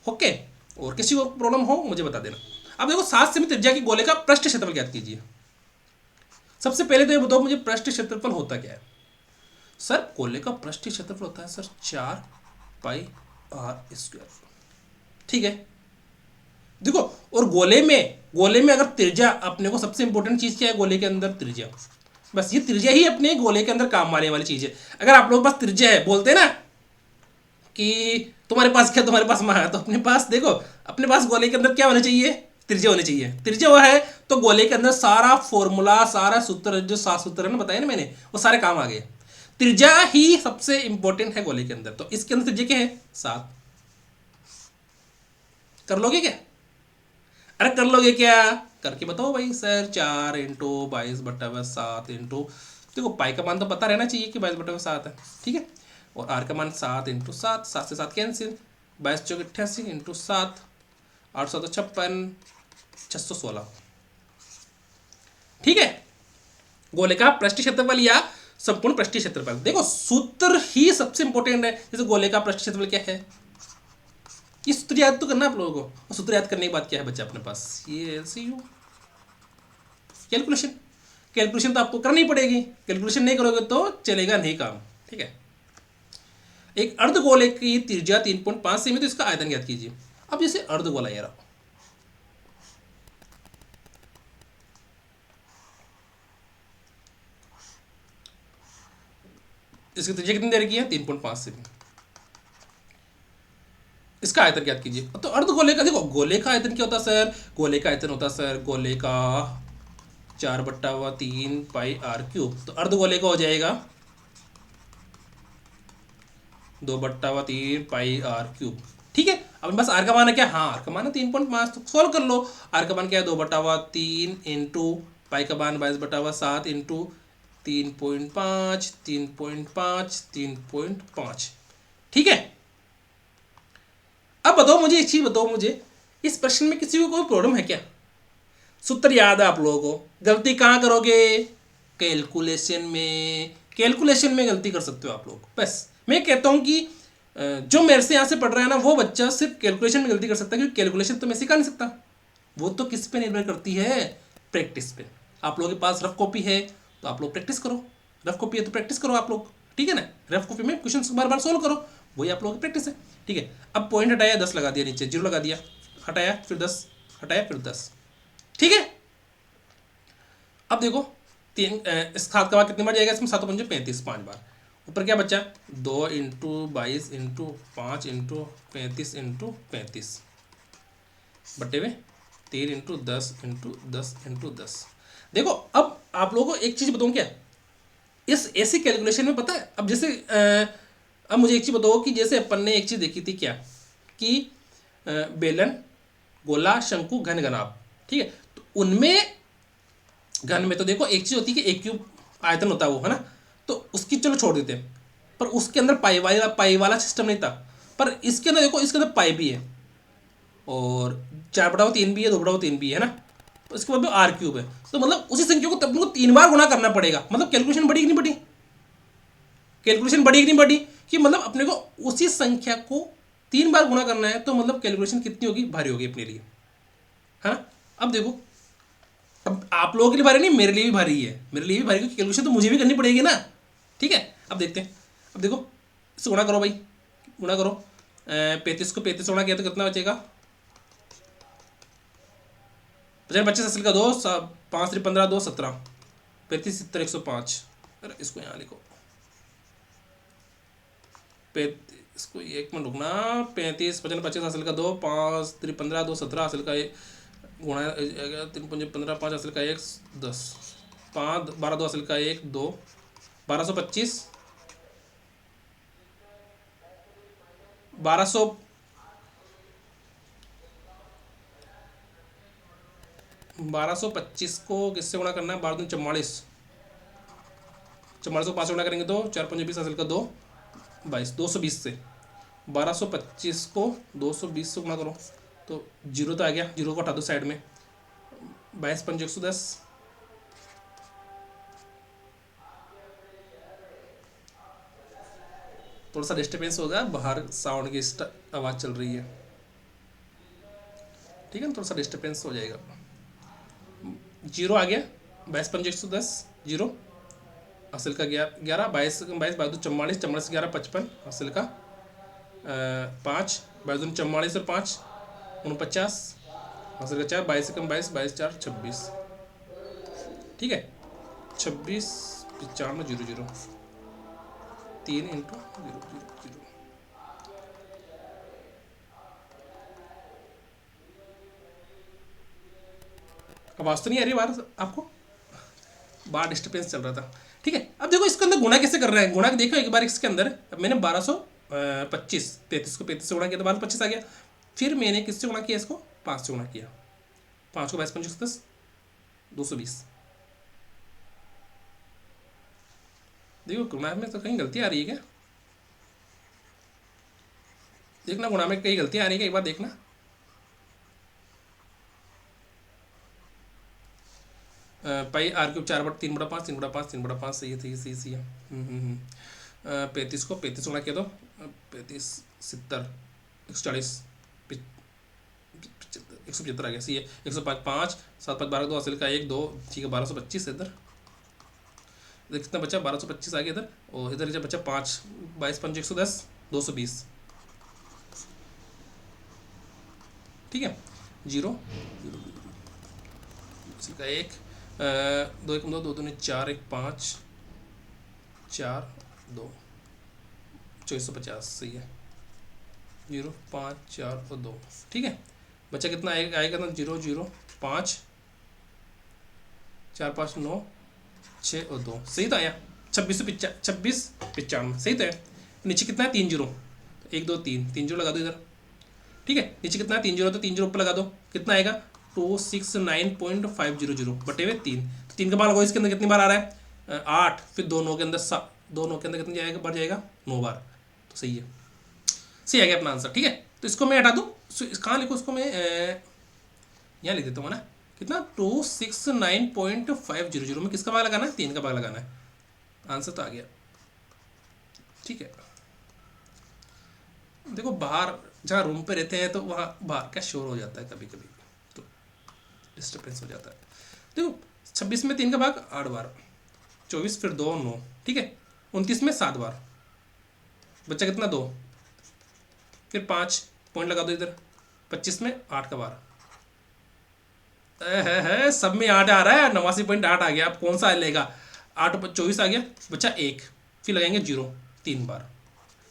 ओके। और किसी को प्रॉब्लम हो मुझे बता देना। अब देखो 7 सेमी त्रिज्या की गोले का पृष्ठ क्षेत्रफल ज्ञात कीजिए। सबसे पहले तो ये बताओ मुझे पृष्ठ क्षेत्रफल होता क्या है। सर गोले का पृष्ठ क्षेत्रफल होता है सर 4πr², ठीक है। देखो और गोले में अगर त्रिज्या, अपने को सबसे इंपॉर्टेंट चीज क्या है गोले के अंदर, त्रिज्या। बस ये त्रिज्या ही अपने गोले के अंदर काम आने वाली चीज है। अगर आप लोग के पास त्रिज्या है, बोलते हैं ना कि तुम्हारे पास क्या, तुम्हारे पास माँ है, तो अपने पास देखो, अपने पास गोले के अंदर क्या होना चाहिए, त्रिज्या होनी चाहिए। त्रिज्या वो है तो गोले के अंदर सारा फॉर्मूला, सारा सूत्र, जो 7 सूत्र है ना बताया ना मैंने, वो सारे काम आ गए। त्रिज्या ही सबसे इंपॉर्टेंट है गोले के अंदर। तो इसके अंदर त्रिज्या क्या है 7। कर लोगे क्या, अरे कर लोगे क्या, करके बताओ भाई। सर 4 इंटू 22/7 इंटू, देखो पाई का मान तो पता रहना चाहिए कि 22/7 है, ठीक है। और आर का मान 7 इंटू 7, 7 से 7 कैंसिल, 22 चौक 88 इंटू 7, 856, 616, ठीक है। गोले का पृष्ठ क्षेत्रफल या संपूर्ण पृष्ठीय क्षेत्रफल। देखो सूत्र ही सबसे इंपॉर्टेंट है। जैसे गोले का पृष्ठ क्षेत्रफल क्या है, ये सूत्र याद तो करना आप लोगों को। और सूत्र याद करने के बाद क्या है बच्चा अपने पास, ये एलसीयू, कैलकुलेशन। कैलकुलेशन तो आपको करनी पड़ेगी, कैलकुलेशन नहीं करोगे तो चलेगा नहीं काम, ठीक है। एक अर्धगोले की त्रिज्या 3.5 सेमी, तो इसका आयतन ज्ञात कीजिए। अब जैसे अर्धगोला यार, इसकी त्रिज्या कितनी दे रखी है 3.5 सेमी, इसका आयतन ज्ञात कीजिए। तो अर्धगोले का देखो, गोले का आयतन क्या होता है सर, गोले का आयतन होता है सर गोले का 4/3πr³। तो अर्धगोले का हो जाएगा 2/3πr³, ठीक है। अब बस आर का मान है क्या, हाँ आर का मान है 3.5, तो सोल्व कर लो। आर का मान क्या है 2/3 इंटू पाई का मान 22/7 इंटू 3.5, 3.5, 3.5, ठीक है। अब बताओ मुझे एक चीज बताओ, मुझे इस प्रश्न में किसी को कोई प्रॉब्लम है क्या, सूत्र याद है आप लोगों को, गलती कहाँ करोगे, कैलकुलेशन में। कैलकुलेशन में गलती कर सकते हो आप लोग। बस मैं कहता हूं कि जो मेरे से यहाँ से पढ़ रहा है ना, वो बच्चा सिर्फ कैलकुलेशन में गलती कर सकता है, क्योंकि कैलकुलेशन तो मैं सिखा नहीं सकता। वो तो किस पे निर्भर करती है, प्रैक्टिस पे। आप लोगों के पास रफ कॉपी है तो आप लोग प्रैक्टिस करो, रफ कॉपी है तो प्रैक्टिस करो आप लोग, ठीक है ना। रफ कॉपी में क्वेश्चन बार बार सोल्व करो, वही आप लोगों की प्रैक्टिस है, ठीक है। अब पॉइंट हटाया 10 लगा दिया, नीचे 0 लगा दिया, हटाया फिर 10, हटाया फिर 10, ठीक है। अब देखो इस खाद का कितनी बार जाएगा, इसमें 7 पंजे 35, 5 बार। ऊपर क्या बचा 2 इंटू 22 इंटू 5 इंटू 35 इंटू 35 बटे में 3 इंटू 10 इंटू 10 इंटू 10। देखो अब आप लोगों को एक चीज़ बताऊँ क्या, इस ऐसी कैलकुलेशन में पता है, अब जैसे अब मुझे एक चीज़ बताओ कि जैसे अपन ने एक चीज़ देखी थी क्या, कि बेलन, गोला, शंकु, घन, घनाभ, ठीक है। तो उनमें घन में तो देखो एक चीज़ होती है कि एक क्यूब आयतन होता है वो, है ना, तो उसकी चलो छोड़ देते हैं। पर उसके अंदर पाई वाला सिस्टम नहीं था, पर इसके अंदर देखो, इसके अंदर पाई भी है और 4/3 भी है, 2/3 भी है ना, तो इसके बाद में आर क्यूब है। तो मतलब उसी संख्या को तब को 3 बार गुणा करना पड़ेगा। मतलब कैलकुलेशन बढ़ी कि नहीं बढ़ी, कैलकुलेशन बढ़ी कि नहीं बढ़ी, कि मतलब अपने को उसी संख्या को 3 बार गुणा करना है, तो मतलब कैलकुलेशन कितनी होगी, भारी होगी अपने लिए, है ना। अब देखो, अब आप लोगों के लिए भारी नहीं, मेरे लिए भी भारी है, मेरे लिए भी भारी, क्योंकि कैलकुलेशन तो मुझे भी करनी पड़ेगी ना। ठीक है, अब देखते हैं। अब देखो, इससे गुणा करो भाई, गुणा करो। 35 को 35 गुणा किया तो कितना बचेगा, 25 असल का 2, 5 3 15 2 17, 35 70 105। अरे इसको यहाँ लिखो, इसको एक मिनट रुकना, 35 55 25 हासिल का 2, 5 3 15 2 17 हासिल का 1 गुणा 3 5 15 5 हासिल का 1 10, 5 12 2 हासिल का 1 2, 1225 1225 को किससे गुणा करना है, 12 दूनी 44, 44 को 5 गुणा करेंगे तो 4 5 20 हासिल का 2 22, 220 से 1225 को 220 से गुणा करो तो जीरो तो आ गया, जीरो को हटा दो साइड में, 22 5 110, थोड़ा सा डिस्टर्बेंस होगा, बाहर साउंड की आवाज़ चल रही है, ठीक है ना, थोड़ा सा डिस्टर्बेंस हो जाएगा। जीरो आ गया, 22 5 110 जीरो, हासिल का 11 22 22 22 44 44 11 55 हासिल का 5 22 44 और 5 49 हासिल का 4 22 22 22 4 26, ठीक है, 26 95 0 0 3 इंटू 0 0 0। आवाज़ तो नहीं आ रही बाहर आपको, बाहर डिस्टर्बेंस चल रहा था, ठीक है। अब देखो इसके अंदर गुणा कैसे कर रहे हैं, गुणा देखो एक बार इसके अंदर, अब मैंने 1225 33 को 35 से गुणा किया तो 1225 आ गया, फिर मैंने किससे गुणा किया, इसको 5 से गुणा किया, 5 को 22 5 10 220। देखो गुणा में तो कहीं गलती आ रही है क्या, देखना गुणा में कहीं गलती आ रही है क्या, एक बार देखना। पाई आर क्यूब 4/3/5 3/5 3/5 सही है, सही सही सही है। 35 को 35 गुणा किया तो 35 70 140 175 आ गया, सही है। 105 5 7 5 12 2 हासिल का 1 2, ठीक है, 1225 इधर कितना बचा, 1225 आ गया इधर, और इधर जब बचा 5 22 5 110 220, ठीक है, जीरो हासिल का 1 2 1 2 2 2 4 1 5 4 2 2450, सही है, 0 5 4 और 2, ठीक है, बच्चा कितना आएगा ना, 0 0 5 4 5 9 6 और 2, सही तो आया, 26 95 सही तो है। नीचे कितना है, 3 जीरो, 1 2 3 3 जीरो लगा दो इधर, ठीक है, नीचे कितना है 3 जीरो, तो 3 जीरो ऊपर लगा दो, कितना आएगा 269.500 बटे हुए 3, तो 3 का बार लगो, इसके अंदर कितनी बार आ रहा है 8, फिर 2 9 के अंदर 2 9 के अंदर कितनी जाएगा, बढ़ जाएगा 9 बार, तो सही है, सही आ गया अपना आंसर, ठीक है। तो इसको मैं हटा दूँ, कहाँ लिखूँ इसको मैं, यहाँ लिख देता हूँ ना, कितना 269.500 में किसका भाग लगाना है, 3 का भाग लगाना है, आंसर तो आ गया, ठीक है। देखो बाहर जहाँ रूम पे रहते हैं तो वहाँ बाहर का शोर हो जाता है कभी कभी, तो डिस्टर्बेंस हो जाता है। देखो 26 में 3 का भाग 8 बार, 24 फिर 2 9, ठीक है, 29 में 7 बार, बच्चा कितना 2, फिर 5 पॉइंट लगा दो इधर, 25 में 8 का बार, है सब में 8 आ रहा है, 89.8 आ गया, अब कौन सा लेगा, 8 24 आ गया, बच्चा 1, फिर लगाएंगे 0 3 बार,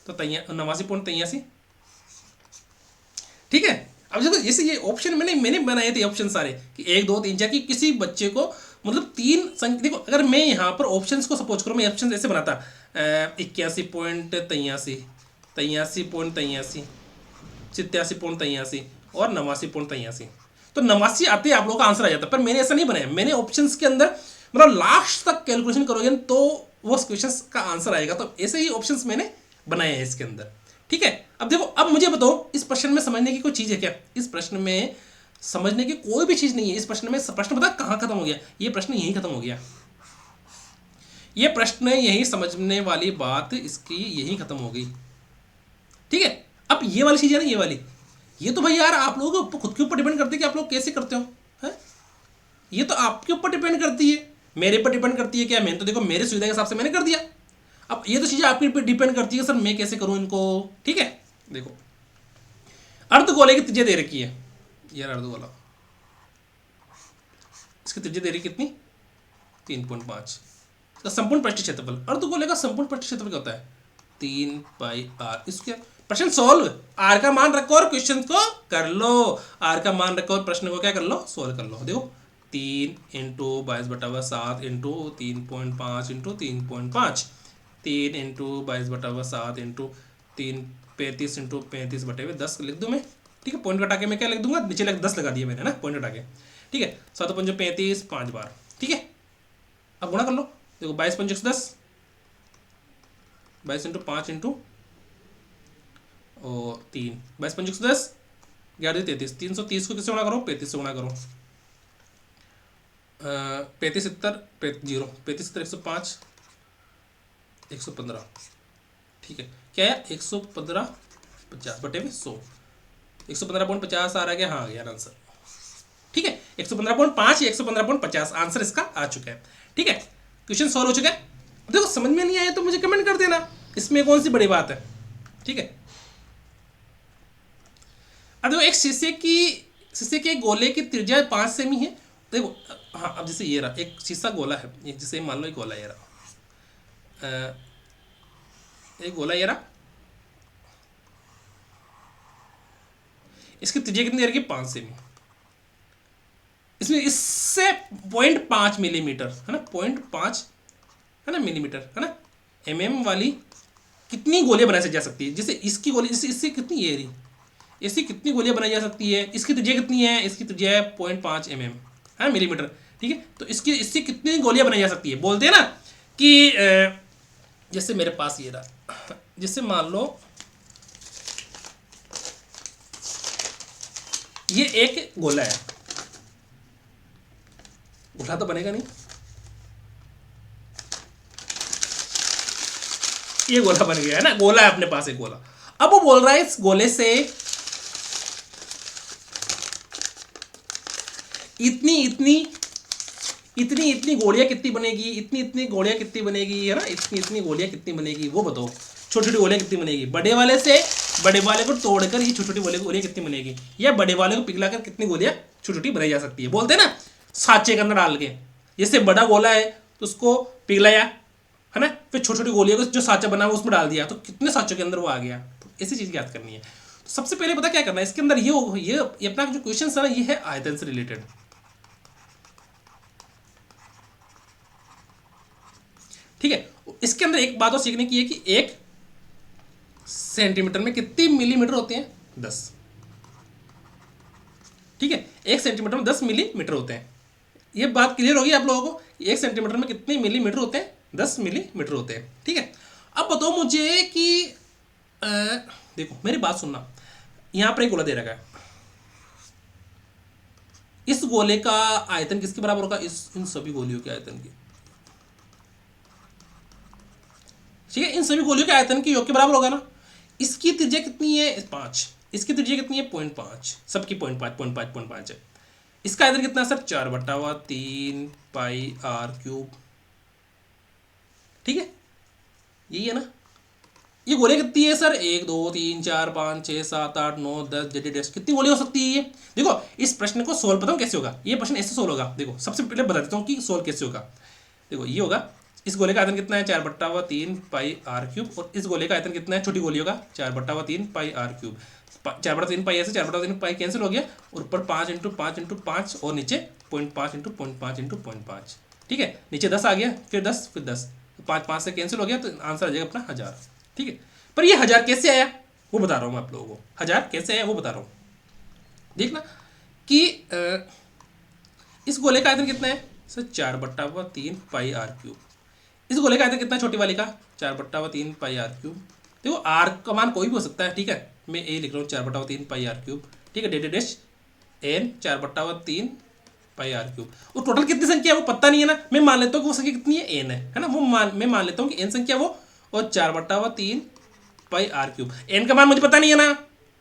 तो 89.83, ठीक है। अब देखो जैसे ये ऑप्शन मैंने बनाए थे ऑप्शन सारे कि 1 2 3 4 कि किसी बच्चे को मतलब 3 संख्या, देखो अगर मैं यहाँ पर ऑप्शंस को सपोज करूँ, मैं ऑप्शन ऐसे बनाता 81.83 83.83 87.83 और 89.83, तो 89 आते ही आप लोगों का आंसर आ जाता है, पर मैंने ऐसा नहीं बनाया, मैंने ऑप्शंस के अंदर मतलब लास्ट तक कैलकुलेशन करोगे तो वो क्वेश्चन का आंसर आएगा, तो ऐसे ही ऑप्शंस मैंने बनाए हैं इसके अंदर, ठीक ठीक है। अब देखो, अब मुझे बताओ इस प्रश्न में समझने की कोई चीज़ है क्या? इस प्रश्न में समझने की कोई भी चीज़ नहीं है। इस प्रश्न में प्रश्न पता कहाँ खत्म हो गया? ये प्रश्न यहीं खत्म हो गया। ये प्रश्न यही समझने वाली बात इसकी यही खत्म हो गई। ठीक है। अब ये वाली चीज़ है ना, ये वाली, ये तो भाई यार आप लोगों को खुद के ऊपर डिपेंड करती है कि आप लोग कैसे करते हो, है? ये तो आपके ऊपर डिपेंड करती है, मेरे पर डिपेंड करती है क्या? मैंने तो देखो मेरे सुविधा के हिसाब से मैंने कर दिया। अब ये तो चीज़ें आपके ऊपर डिपेंड करती है सर मैं कैसे करूँ इनको। ठीक है। देखो, अर्धगोले की त्रिज्या दे रखी है यार, अर्धगोला, इसकी त्रिज्या दे रही कितनी? 3.5। इसका संपूर्ण पृष्ठ क्षेत्रफल, अर्धगोले का संपूर्ण पृष्ठ क्षेत्रफल क्या होता है? 3 पाई आर। इसके प्रश्न सॉल्व, आर का मान रखो और क्वेश्चन को कर लो। आर का मान रखो और प्रश्न को क्या कर लो? सोल्व कर लो। देखो 3 into 22/7 into 3.5 into 3.5, 3 into 22/7 into 35 into 35/10 लिख दूँ मैं। ठीक है। पॉइंट घटा के मैं क्या लिख दूंगा? नीचे 10 लगा दिया मैंने ना, पॉइंट घटा के। ठीक है। 7 पंजे 35, 5 बार। ठीक है। अब गुणा कर लो। देखो 22 पंजे 10, 22 इंटू 5 इंटू और 3, 22 पंजे 10, 11 33, 330 को किससे गुणा करो? 35 से गुणा करो। 35 70 0, 35 70 105, 115। ठीक है। क्या है? 115 50/100, 115.50 आ रहा है क्या? हाँ आ गया आंसर। ठीक है। 115.5 या 115.50 आंसर इसका आ चुका है। ठीक है। क्वेश्चन सॉल्व हो चुका है। देखो समझ में नहीं आया तो मुझे कमेंट कर देना, इसमें कौन सी बड़ी बात है। ठीक है। अब देखो, एक शीशे के गोले की त्रिज्या 5 सेमी है। देखो हाँ, अब जैसे ये रहा एक शीशा गोला है, एक जैसे मान लो एक गोला ये रहा, एक गोला ये रहा, इसकी त्रिज्या कितनी रहेगी? 5 सेमी। इसमें इससे 0.5 मिलीमीटर है ना, 0.5 है ना मिलीमीटर है ना, mm वाली कितनी गोलियां बनाई जा सकती है? जैसे इसकी गोली, इससे कितनी ये रही, इससे कितनी गोलियां बनाई जा सकती है? इसकी त्रिज्या कितनी है? इसकी त्रिज्या है 0.5 mm है मिलीमीटर। ठीक है। तो इससे कितनी गोलियां बनाई जा सकती है? बोलते हैं ना कि जैसे मेरे पास ये रहा, जैसे मान लो ये एक गोला है, गोला तो बनेगा नहीं, ये गोला बन गया है ना, गोला है अपने पास एक गोला। अब वो बोल रहा है इस गोले से इतनी इतनी इतनी इतनी गोलियां कितनी बनेगी, इतनी इतनी गोलियां कितनी बनेगी, है ना, इतनी इतनी गोलियां कितनी बनेगी वो बताओ। छोटी छोटी गोलियां कितनी बनेगी? बड़े वाले से, बड़े वाले को तोड़कर ये छोटी छोटी गोलियां कितनी बनेगी, या बड़े वाले को पिघलाकर कितनी गोलियां छोटी छोटी बनाई जा सकती है? बोलते हैं ना साँचे के अंदर डाल के, जैसे बड़ा गोला है तो उसको पिघलाया है ना, फिर छोटी छोटी गोलियों को जो साँचा बना हुआ उसमें डाल दिया तो कितने साँचों के अंदर वो आ गया। तो ऐसी चीज़ याद करनी है। तो सबसे पहले पता क्या करना है इसके अंदर, ये अपना जो क्वेश्चन है ना, ये है आयतन से रिलेटेड। ठीक है। इसके अंदर एक बात और सीखने की है कि 1 सेंटीमीटर में कितनी मिलीमीटर होते हैं? 10। ठीक है। 1 सेंटीमीटर में 10 मिलीमीटर होते हैं। ये बात क्लियर होगी आप लोगों को? 1 सेंटीमीटर में कितने मिलीमीटर होते हैं? 10 मिलीमीटर होते हैं। ठीक है। अब बताओ मुझे कि देखो मेरी बात सुनना, यहां पर एक गोला दे रखा है, इस गोले का आयतन किसके बराबर होगा? इन सभी गोलियों के आयतन की। ठीक है। इन सभी गोलियों के आयतन के योग के बराबर होगा ना। इसकी त्रिज्या कितनी है? 5। इसकी त्रिज्या कितनी है? 0.5। सबकी 0.5 है। इसका आयतन कितना है सर? 4/3 pi are cube. ठीक है। यही है ना। ये गोलियां कितनी है सर? 1 2 3 4 5 6 7 8 9 10 डेड कितनी गोलियां हो सकती है? ये देखो इस प्रश्न को सोल्व बताऊं कैसे होगा। ये प्रश्न ऐसे सोल्व होगा। देखो सबसे पहले बता देता हूँ कि सोल्व कैसे होगा। देखो ये होगा, इस गोले का आयतन कितना है? 4/3 पाई आर क्यूब। और इस गोले का आयतन कितना है छोटी गोलियों का? 4/3 पाई आर क्यूब। 4/3 पाई ऐसे 4/3 पाई कैंसिल हो गया, और ऊपर 5 इंटू 5 इंटू 5 और नीचे 0.5 इंटू 0.5 इंटू 0.5। ठीक है। नीचे 10 आ गया, फिर 10 फिर 10, 5 5 से कैंसिल हो गया, तो आंसर आ जाएगा अपना 1000। ठीक है। पर ये 1000 कैसे आया वो बता रहा हूँ मैं आप लोगों को। 1000 कैसे आया वो बता रहा हूँ। देखना कि इस गोले का आयतन कितना है सर? 4/3 pi are cube. इस गोले का आयतन कितना है छोटी वाली का? 4/3 पाई आर क्यूब। देखो आर का मान कोई भी हो सकता है, ठीक है। मैं ए लिख रहा हूँ 4/3 पाई आर क्यूब, ठीक है। Dead dash N 4/3 pi are cube. वो टोटल कितनी संख्या है वो पता नहीं है ना, मैं मान लेता हूँ कि वो संख्या कितनी है, एन है ना। मैं मान लेता हूँ कि एन संख्या वो, और 4/3 पाई आर क्यूब। एन का मान मुझे पता नहीं है ना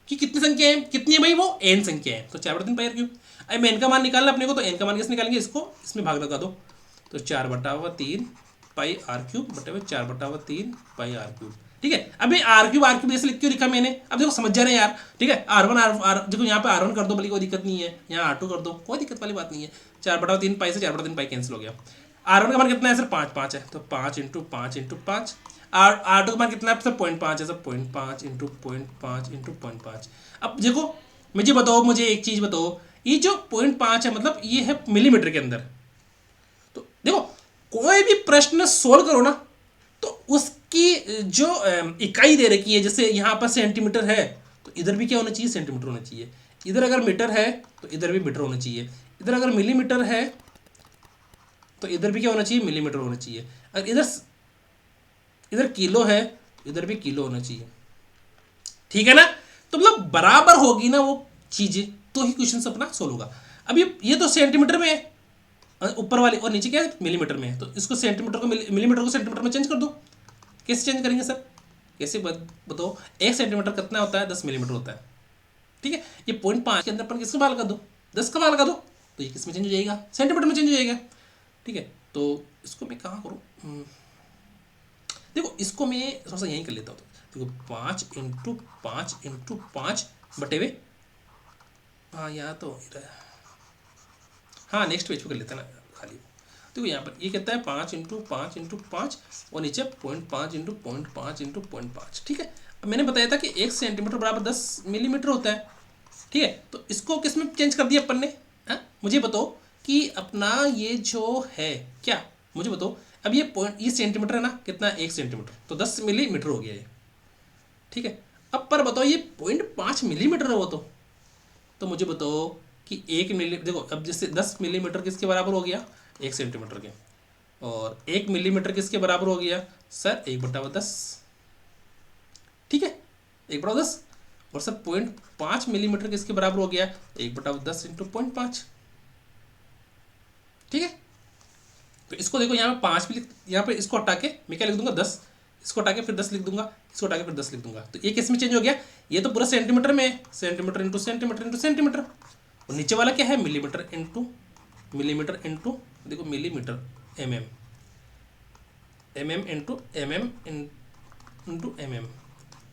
कि कितनी संख्या है, कितनी है भाई, वो एन संख्या है, तो 4/3 पाई आर क्यूब। अब मैं एन का मान निकालना अपने को, तो एन का मान कैसे निकालेंगे, इसको इसमें भाग लगा दो, तो 4/3 पाई आर क्यूब बटे हुए 4/3 पाई आर क्यूब, ठीक है। अभी आर क्यूब जैसे क्यों लिखा मैंने, अब देखो समझ जा रहे हैं यार, ठीक है। R1 आर देखो यहाँ पे R1 कर दो, बल्कि कोई दिक्कत नहीं है, यहाँ R2 कर दो, कोई दिक्कत वाली बात नहीं है। 4/3 पाई से 4/3 पाई कैंसिल हो गया। R1 का मान कितना है सर, 5 है, तो 5 × 5 × 5। R2 का मान कितना है सर, 0.5 है सर, 0.5 × 0.5 × 0.5। अब देखो मुझे बताओ, मुझे एक चीज़ बताओ, ये जो 0.5 है मतलब ये है मिलीमीटर के अंदर। तो देखो कोई भी प्रश्न सोल्व करो ना, तो उसकी जो इकाई दे रखी है, जैसे यहाँ पर सेंटीमीटर है तो इधर भी क्या होना चाहिए, सेंटीमीटर होना चाहिए। इधर अगर मीटर है तो इधर भी मीटर होना चाहिए। इधर अगर मिलीमीटर है तो इधर भी क्या होना चाहिए, मिलीमीटर होना चाहिए। अगर इधर किलो है इधर भी किलो होना चाहिए, ठीक है ना। तो मतलब बराबर होगी ना वो चीजें, तो ही क्वेश्चन अपना सोल्व होगा। अब ये तो सेंटीमीटर में है ऊपर वाले, और नीचे क्या है, मिलीमीटर में है, तो इसको सेंटीमीटर को मिलीमीटर को सेंटीमीटर में चेंज कर दो। कैसे चेंज करेंगे सर, कैसे बताओ, 1 सेंटीमीटर कितना होता है, 10 मिलीमीटर होता है, ठीक है। ये 0.5 के अंदर अपन किसका मान लगा दो, 10 का मान लगा दो, तो ये किस में चेंज हो जाएगा, सेंटीमीटर में चेंज हो जाएगा, ठीक है। तो इसको मैं कहाँ करूँ, देखो इसको मैं थोड़ा सा यहीं कर लेता हूँ। देखो 5 × 5 × 5 बटे हुए, हाँ यहाँ तो हाँ नेक्स्ट पेज पे कर लेता ना खाली। देखो यहाँ पर ये कहता है 5 × 5 × 5 और नीचे 0.5 × 0.5 × 0.5, ठीक है। अब मैंने बताया था कि 1 सेंटीमीटर बराबर 10 मिलीमीटर होता है, ठीक है। तो इसको किस में चेंज कर दिया अपन ने, मुझे बताओ कि अपना ये जो है क्या, मुझे बताओ। अब ये सेंटीमीटर है ना, कितना, 1 सेंटीमीटर, तो 10 मिलीमीटर हो गया ये, ठीक है। अब पर बताओ ये 0.5 मिलीमीटर है वो, तो मुझे बताओ कि 1 मिली, देखो अब जैसे 10 मिलीमीटर किसके बराबर हो गया, 1 सेंटीमीटर के, और 1 मिलीमीटर किसके बराबर हो गया सर, 1/10, ठीक है, 1/10। और सर 0.5 मिलीमीटर किसके बराबर हो गया, 1/10 × 0.5, ठीक है। तो इसको देखो यहाँ पे 5 भी यहाँ पे इसको हटा के मैं क्या लिख दूंगा, 10, इसको हटा के फिर 10 लिख दूंगा, इसको हटा के फिर 10 लिख दूंगा। तो ये किस में चेंज हो गया, ये तो पूरा सेंटीमीटर में है, सेंटीमीटर × सेंटीमीटर × सेंटीमीटर, और नीचे वाला क्या है, मिलीमीटर इंटू देखो मिलीमीटर, mm इंटू mm,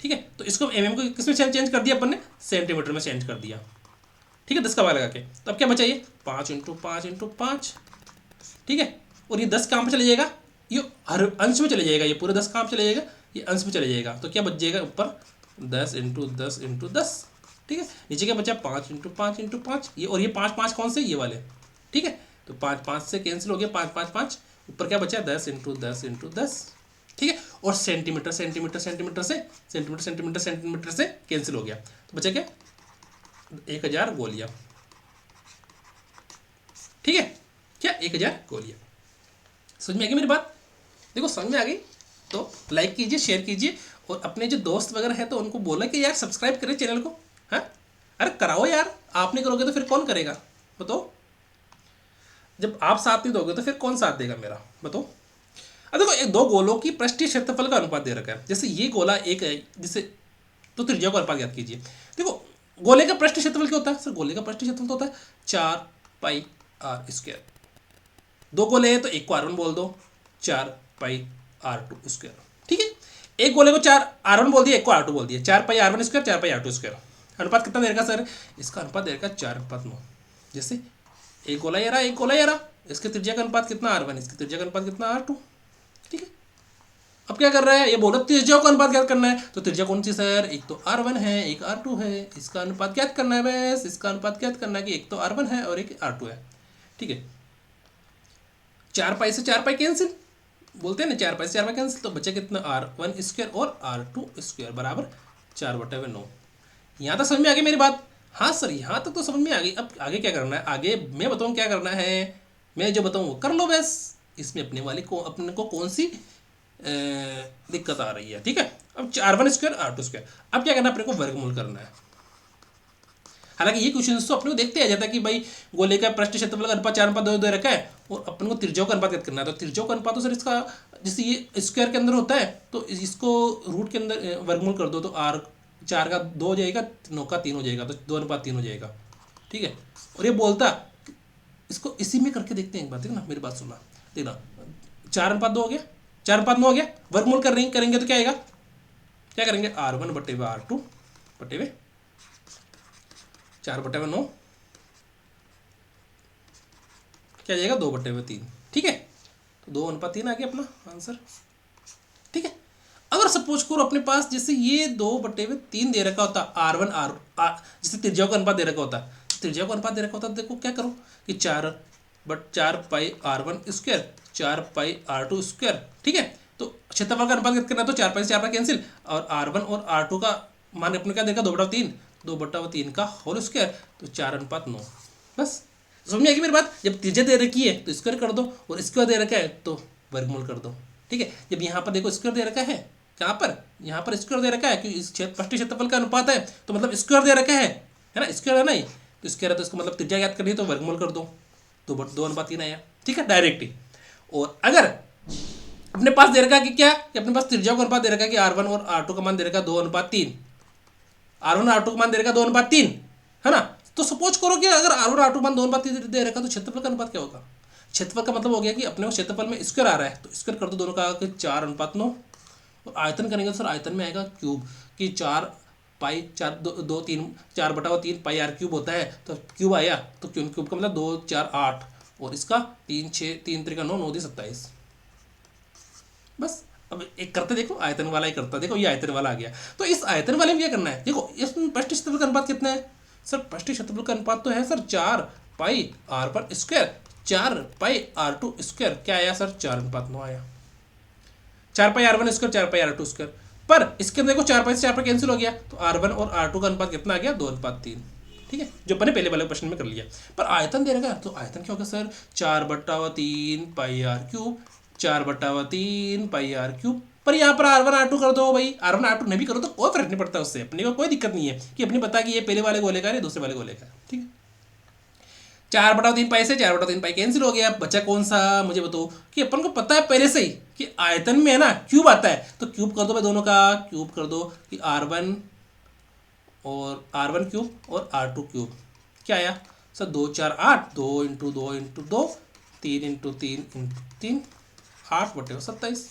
ठीक है। तो इसको mm को किस में चेंज कर दिया अपन ने, सेंटीमीटर में चेंज कर दिया, ठीक है, 10 का भाग लगा के। तो अब क्या बचा, ये 5 × 5 × 5, ठीक है। और ये 10 कहाँ पे चले जाएगा, ये हर अंश में चले जाएगा, ये पूरे 10 कहाँ पे चले जाएगा, ये अंश में चले जाएगा। तो क्या बच जाएगा ऊपर 10 × 10 × 10, ठीक है। नीचे क्या बचा, 5 × 5 × 5, ये, और ये 5 5 कौन से, ये वाले, ठीक है। तो 5 5 से कैंसिल हो गया, 5 5 5, ऊपर क्या बचा, 10 × 10 × 10, ठीक है। और सेंटीमीटर से कैंसिल हो गया, तो बचा क्या, 1000 गोलियां, ठीक है, क्या 1000 गोलियां। समझ में आ गई मेरी बात, देखो समझ में आ गई तो लाइक कीजिए, शेयर कीजिए, और अपने जो दोस्त वगैरह है तो उनको बोला कि यार सब्सक्राइब करें चैनल को, हाँ, अरे कराओ यार, आप नहीं करोगे तो फिर कौन करेगा बताओ, जब आप साथ नहीं दोगे तो फिर कौन साथ देगा मेरा, बताओ। अब देखो एक दो गोलों की पृष्ठीय क्षेत्रफल का अनुपात दे रखा है, जैसे ये गोला एक है, जैसे तो त्रिज्या का अनुपात याद कीजिए। देखो गोले का पृष्ठीय क्षेत्रफल क्या होता है सर, गोले का पृष्ठीय क्षेत्रफल तो होता है 4πr²। दो गोले हैं तो एक को r1 बोल दो, 4πr², ठीक है। एक गोले को 4r1 बोल दिया, एक को r2 बोल दिया, 4πr1², 4πr2²। अनुपात कितना देगा सर, इसका अनुपात देगा 4:9। जैसे एक गोला ये रहा, एक गोला ये रहा, इसके त्रिज्या का अनुपात कितना r1, इसके त्रिज्या का अनुपात कितना r2, ठीक है। अब क्या कर रहा है, ये बोला त्रिज्या का अनुपात ज्ञात करना है, तो त्रिज्या कौन सी सर, एक तो r1 है एक r2 है, इसका अनुपात ज्ञात करना है, बस इसका अनुपात ज्ञात करना है कि एक तो r1 है और एक r2 है, ठीक है। 4π से 4π कैंसिल, बोलते हैं ना 4π से 4π कैंसिल, तो बचा कितना, r1² और r2² बराबर 4/9। यहाँ तक समझ में आ गई मेरी बात, हाँ सर यहाँ तक तो समझ में आ गई। अब आगे क्या करना है, आगे मैं बताऊँ क्या करना है, मैं जो बताऊँ वो कर लो बस, इसमें अपने को कौन सी दिक्कत आ रही है, ठीक है। अब R1 स्क्वायर R2 स्क्वायर, अब क्या करना है अपने को वर्गमूल करना है। हालांकि ये क्वेश्चन तो अपने को देखते आ जाता है कि भाई गोले का पृष्ठ क्षेत्रफल का अनुपात 4:2 दे रखा है और अपन को त्रिज्याओं का अनुपात करना है। तो त्रिज्याओं का अनुपात तो सर इसका जैसे ये स्क्वायर के अंदर होता है तो इसको रूट के अंदर वर्गमूल कर दो तो R 4 का 2 हो जाएगा, 9 का 3 हो जाएगा, तो 2:3 हो जाएगा। ठीक है, और ये बोलता इसको इसी में करके देखते हैं एक बार, ठीक ना, मेरी बात सुनना, देखना 4:2 हो गया, 4:9 हो गया, वर्गमूल करेंगे तो क्या आएगा, क्या करेंगे R1 बटे R2 बटे 4/9 क्या जाएगा 2/3। ठीक है, तो 2:3 आ गया अपना आंसर। ठीक है, अगर सपोज करो अपने पास जैसे ये 2/3 दे रखा होता R1 जैसे त्रिज्याओं का अनुपात दे रखा होता, त्रिज्याओं का अनुपात दे रखा होता, देखो क्या करो कि 4 पाई R1 स्क्वायर 4 पाई R2 स्क्वायर। ठीक है, तो क्षेत्रफल का अनुपात करना तो 4 पाई से 4 पाई कैंसिल, और R1 और R2 का मान अपने क्या देखा 2/3 का होल स्क्वायर, तो 4:9। बस समझ में आएगी मेरी बात। जब त्रिज्या दे रखी है तो स्क्वायर कर दो और स्क्वायर दे रखा है तो वर्गमूल कर दो। ठीक है, जब यहाँ पर देखो स्क्वायर दे रखा है, कहाँ पर, यहाँ पर स्क्वायर दे रखा है क्योंकि इस पृष्ठ क्षेत्रफल का अनुपात है तो मतलब स्क्वायर दे रखा है ना, स्क्वायर है ना ये, तो स्क्वायर है तो इसको मतलब त्रिज्या याद करनी है तो वर्गमूल कर दो, तो 2:3 आया। ठीक है, डायरेक्ट ही। और अगर अपने पास दे रखा है कि क्या, कि अपने पास त्रिज्याओं का अनुपात दे रखा है कि R1 और R2 का मान दे रखा है 2:3, R1 और R2 का मान दे रखा है 2:3, है ना, तो सपोज करो कि अगर R1 और R2 मान 2:3 दे रखा है तो क्षेत्रफल का अनुपात क्या होगा। क्षेत्रफल का मतलब हो गया कि अपने को क्षेत्रफल में स्क्वायर आ रहा है तो स्क्वायर कर दो दोनों का 4:9, और आयतन करेंगे सर आयतन में आएगा क्यूब कि 4 पाई 4/3 पाई R क्यूब होता है, तो क्यूब आया तो क्यूब का मतलब 2 4 8 और इसका 3 6 3 3 9 9 27। बस अब एक करते देखो, आयतन वाला ही करता, देखो ये आयतन वाला आ गया। तो इस आयतन वाले में क्या करना है, देखो इस पृष्ठ क्षेत्रफल का अनुपात कितना है सर, पृष्ठ क्षेत्रफल का अनुपात तो है सर 4 पाई R1 स्क्वायर 4 पाई R2 स्क्वायर, क्या आया सर 4:9 आया। 4 पाई R1 स्क्वायर 4 पाई R2 स्क्वायर, पर इसके अंदर देखो 4 पाई से 4 पाई कैंसिल हो गया तो R1 और R2 का अनुपात कितना आ गया 2:3। ठीक है, जो अपने पहले वाले प्रश्न में कर लिया। पर आयतन दे रखा तो आयतन क्या होगा सर 4/3 पाई R क्यूब 4/3 पाई R क्यूब, पर यहाँ पर R1 R2 कर दो भाई, R1 R2 नहीं भी करो तो कोई फर्क नहीं पड़ता, उससे अपने को कोई दिक्कत नहीं है कि अपने पता कि ये पहले वाले गोले का है दूसरे वाले गोले का। ठीक है, 4/3 पाई से 4/3 पाई कैंसिल हो गया, बचा कौन सा मुझे बताओ, कि अपन को पता है पहले से ही कि आयतन में है ना क्यूब आता है, तो क्यूब कर दो भाई दोनों का, क्यूब कर दो कि R1 क्यूब और R2 क्यूब, क्या आया सर 2 4 8 2 × 2 × 2 3 × 3 × 3 8/27।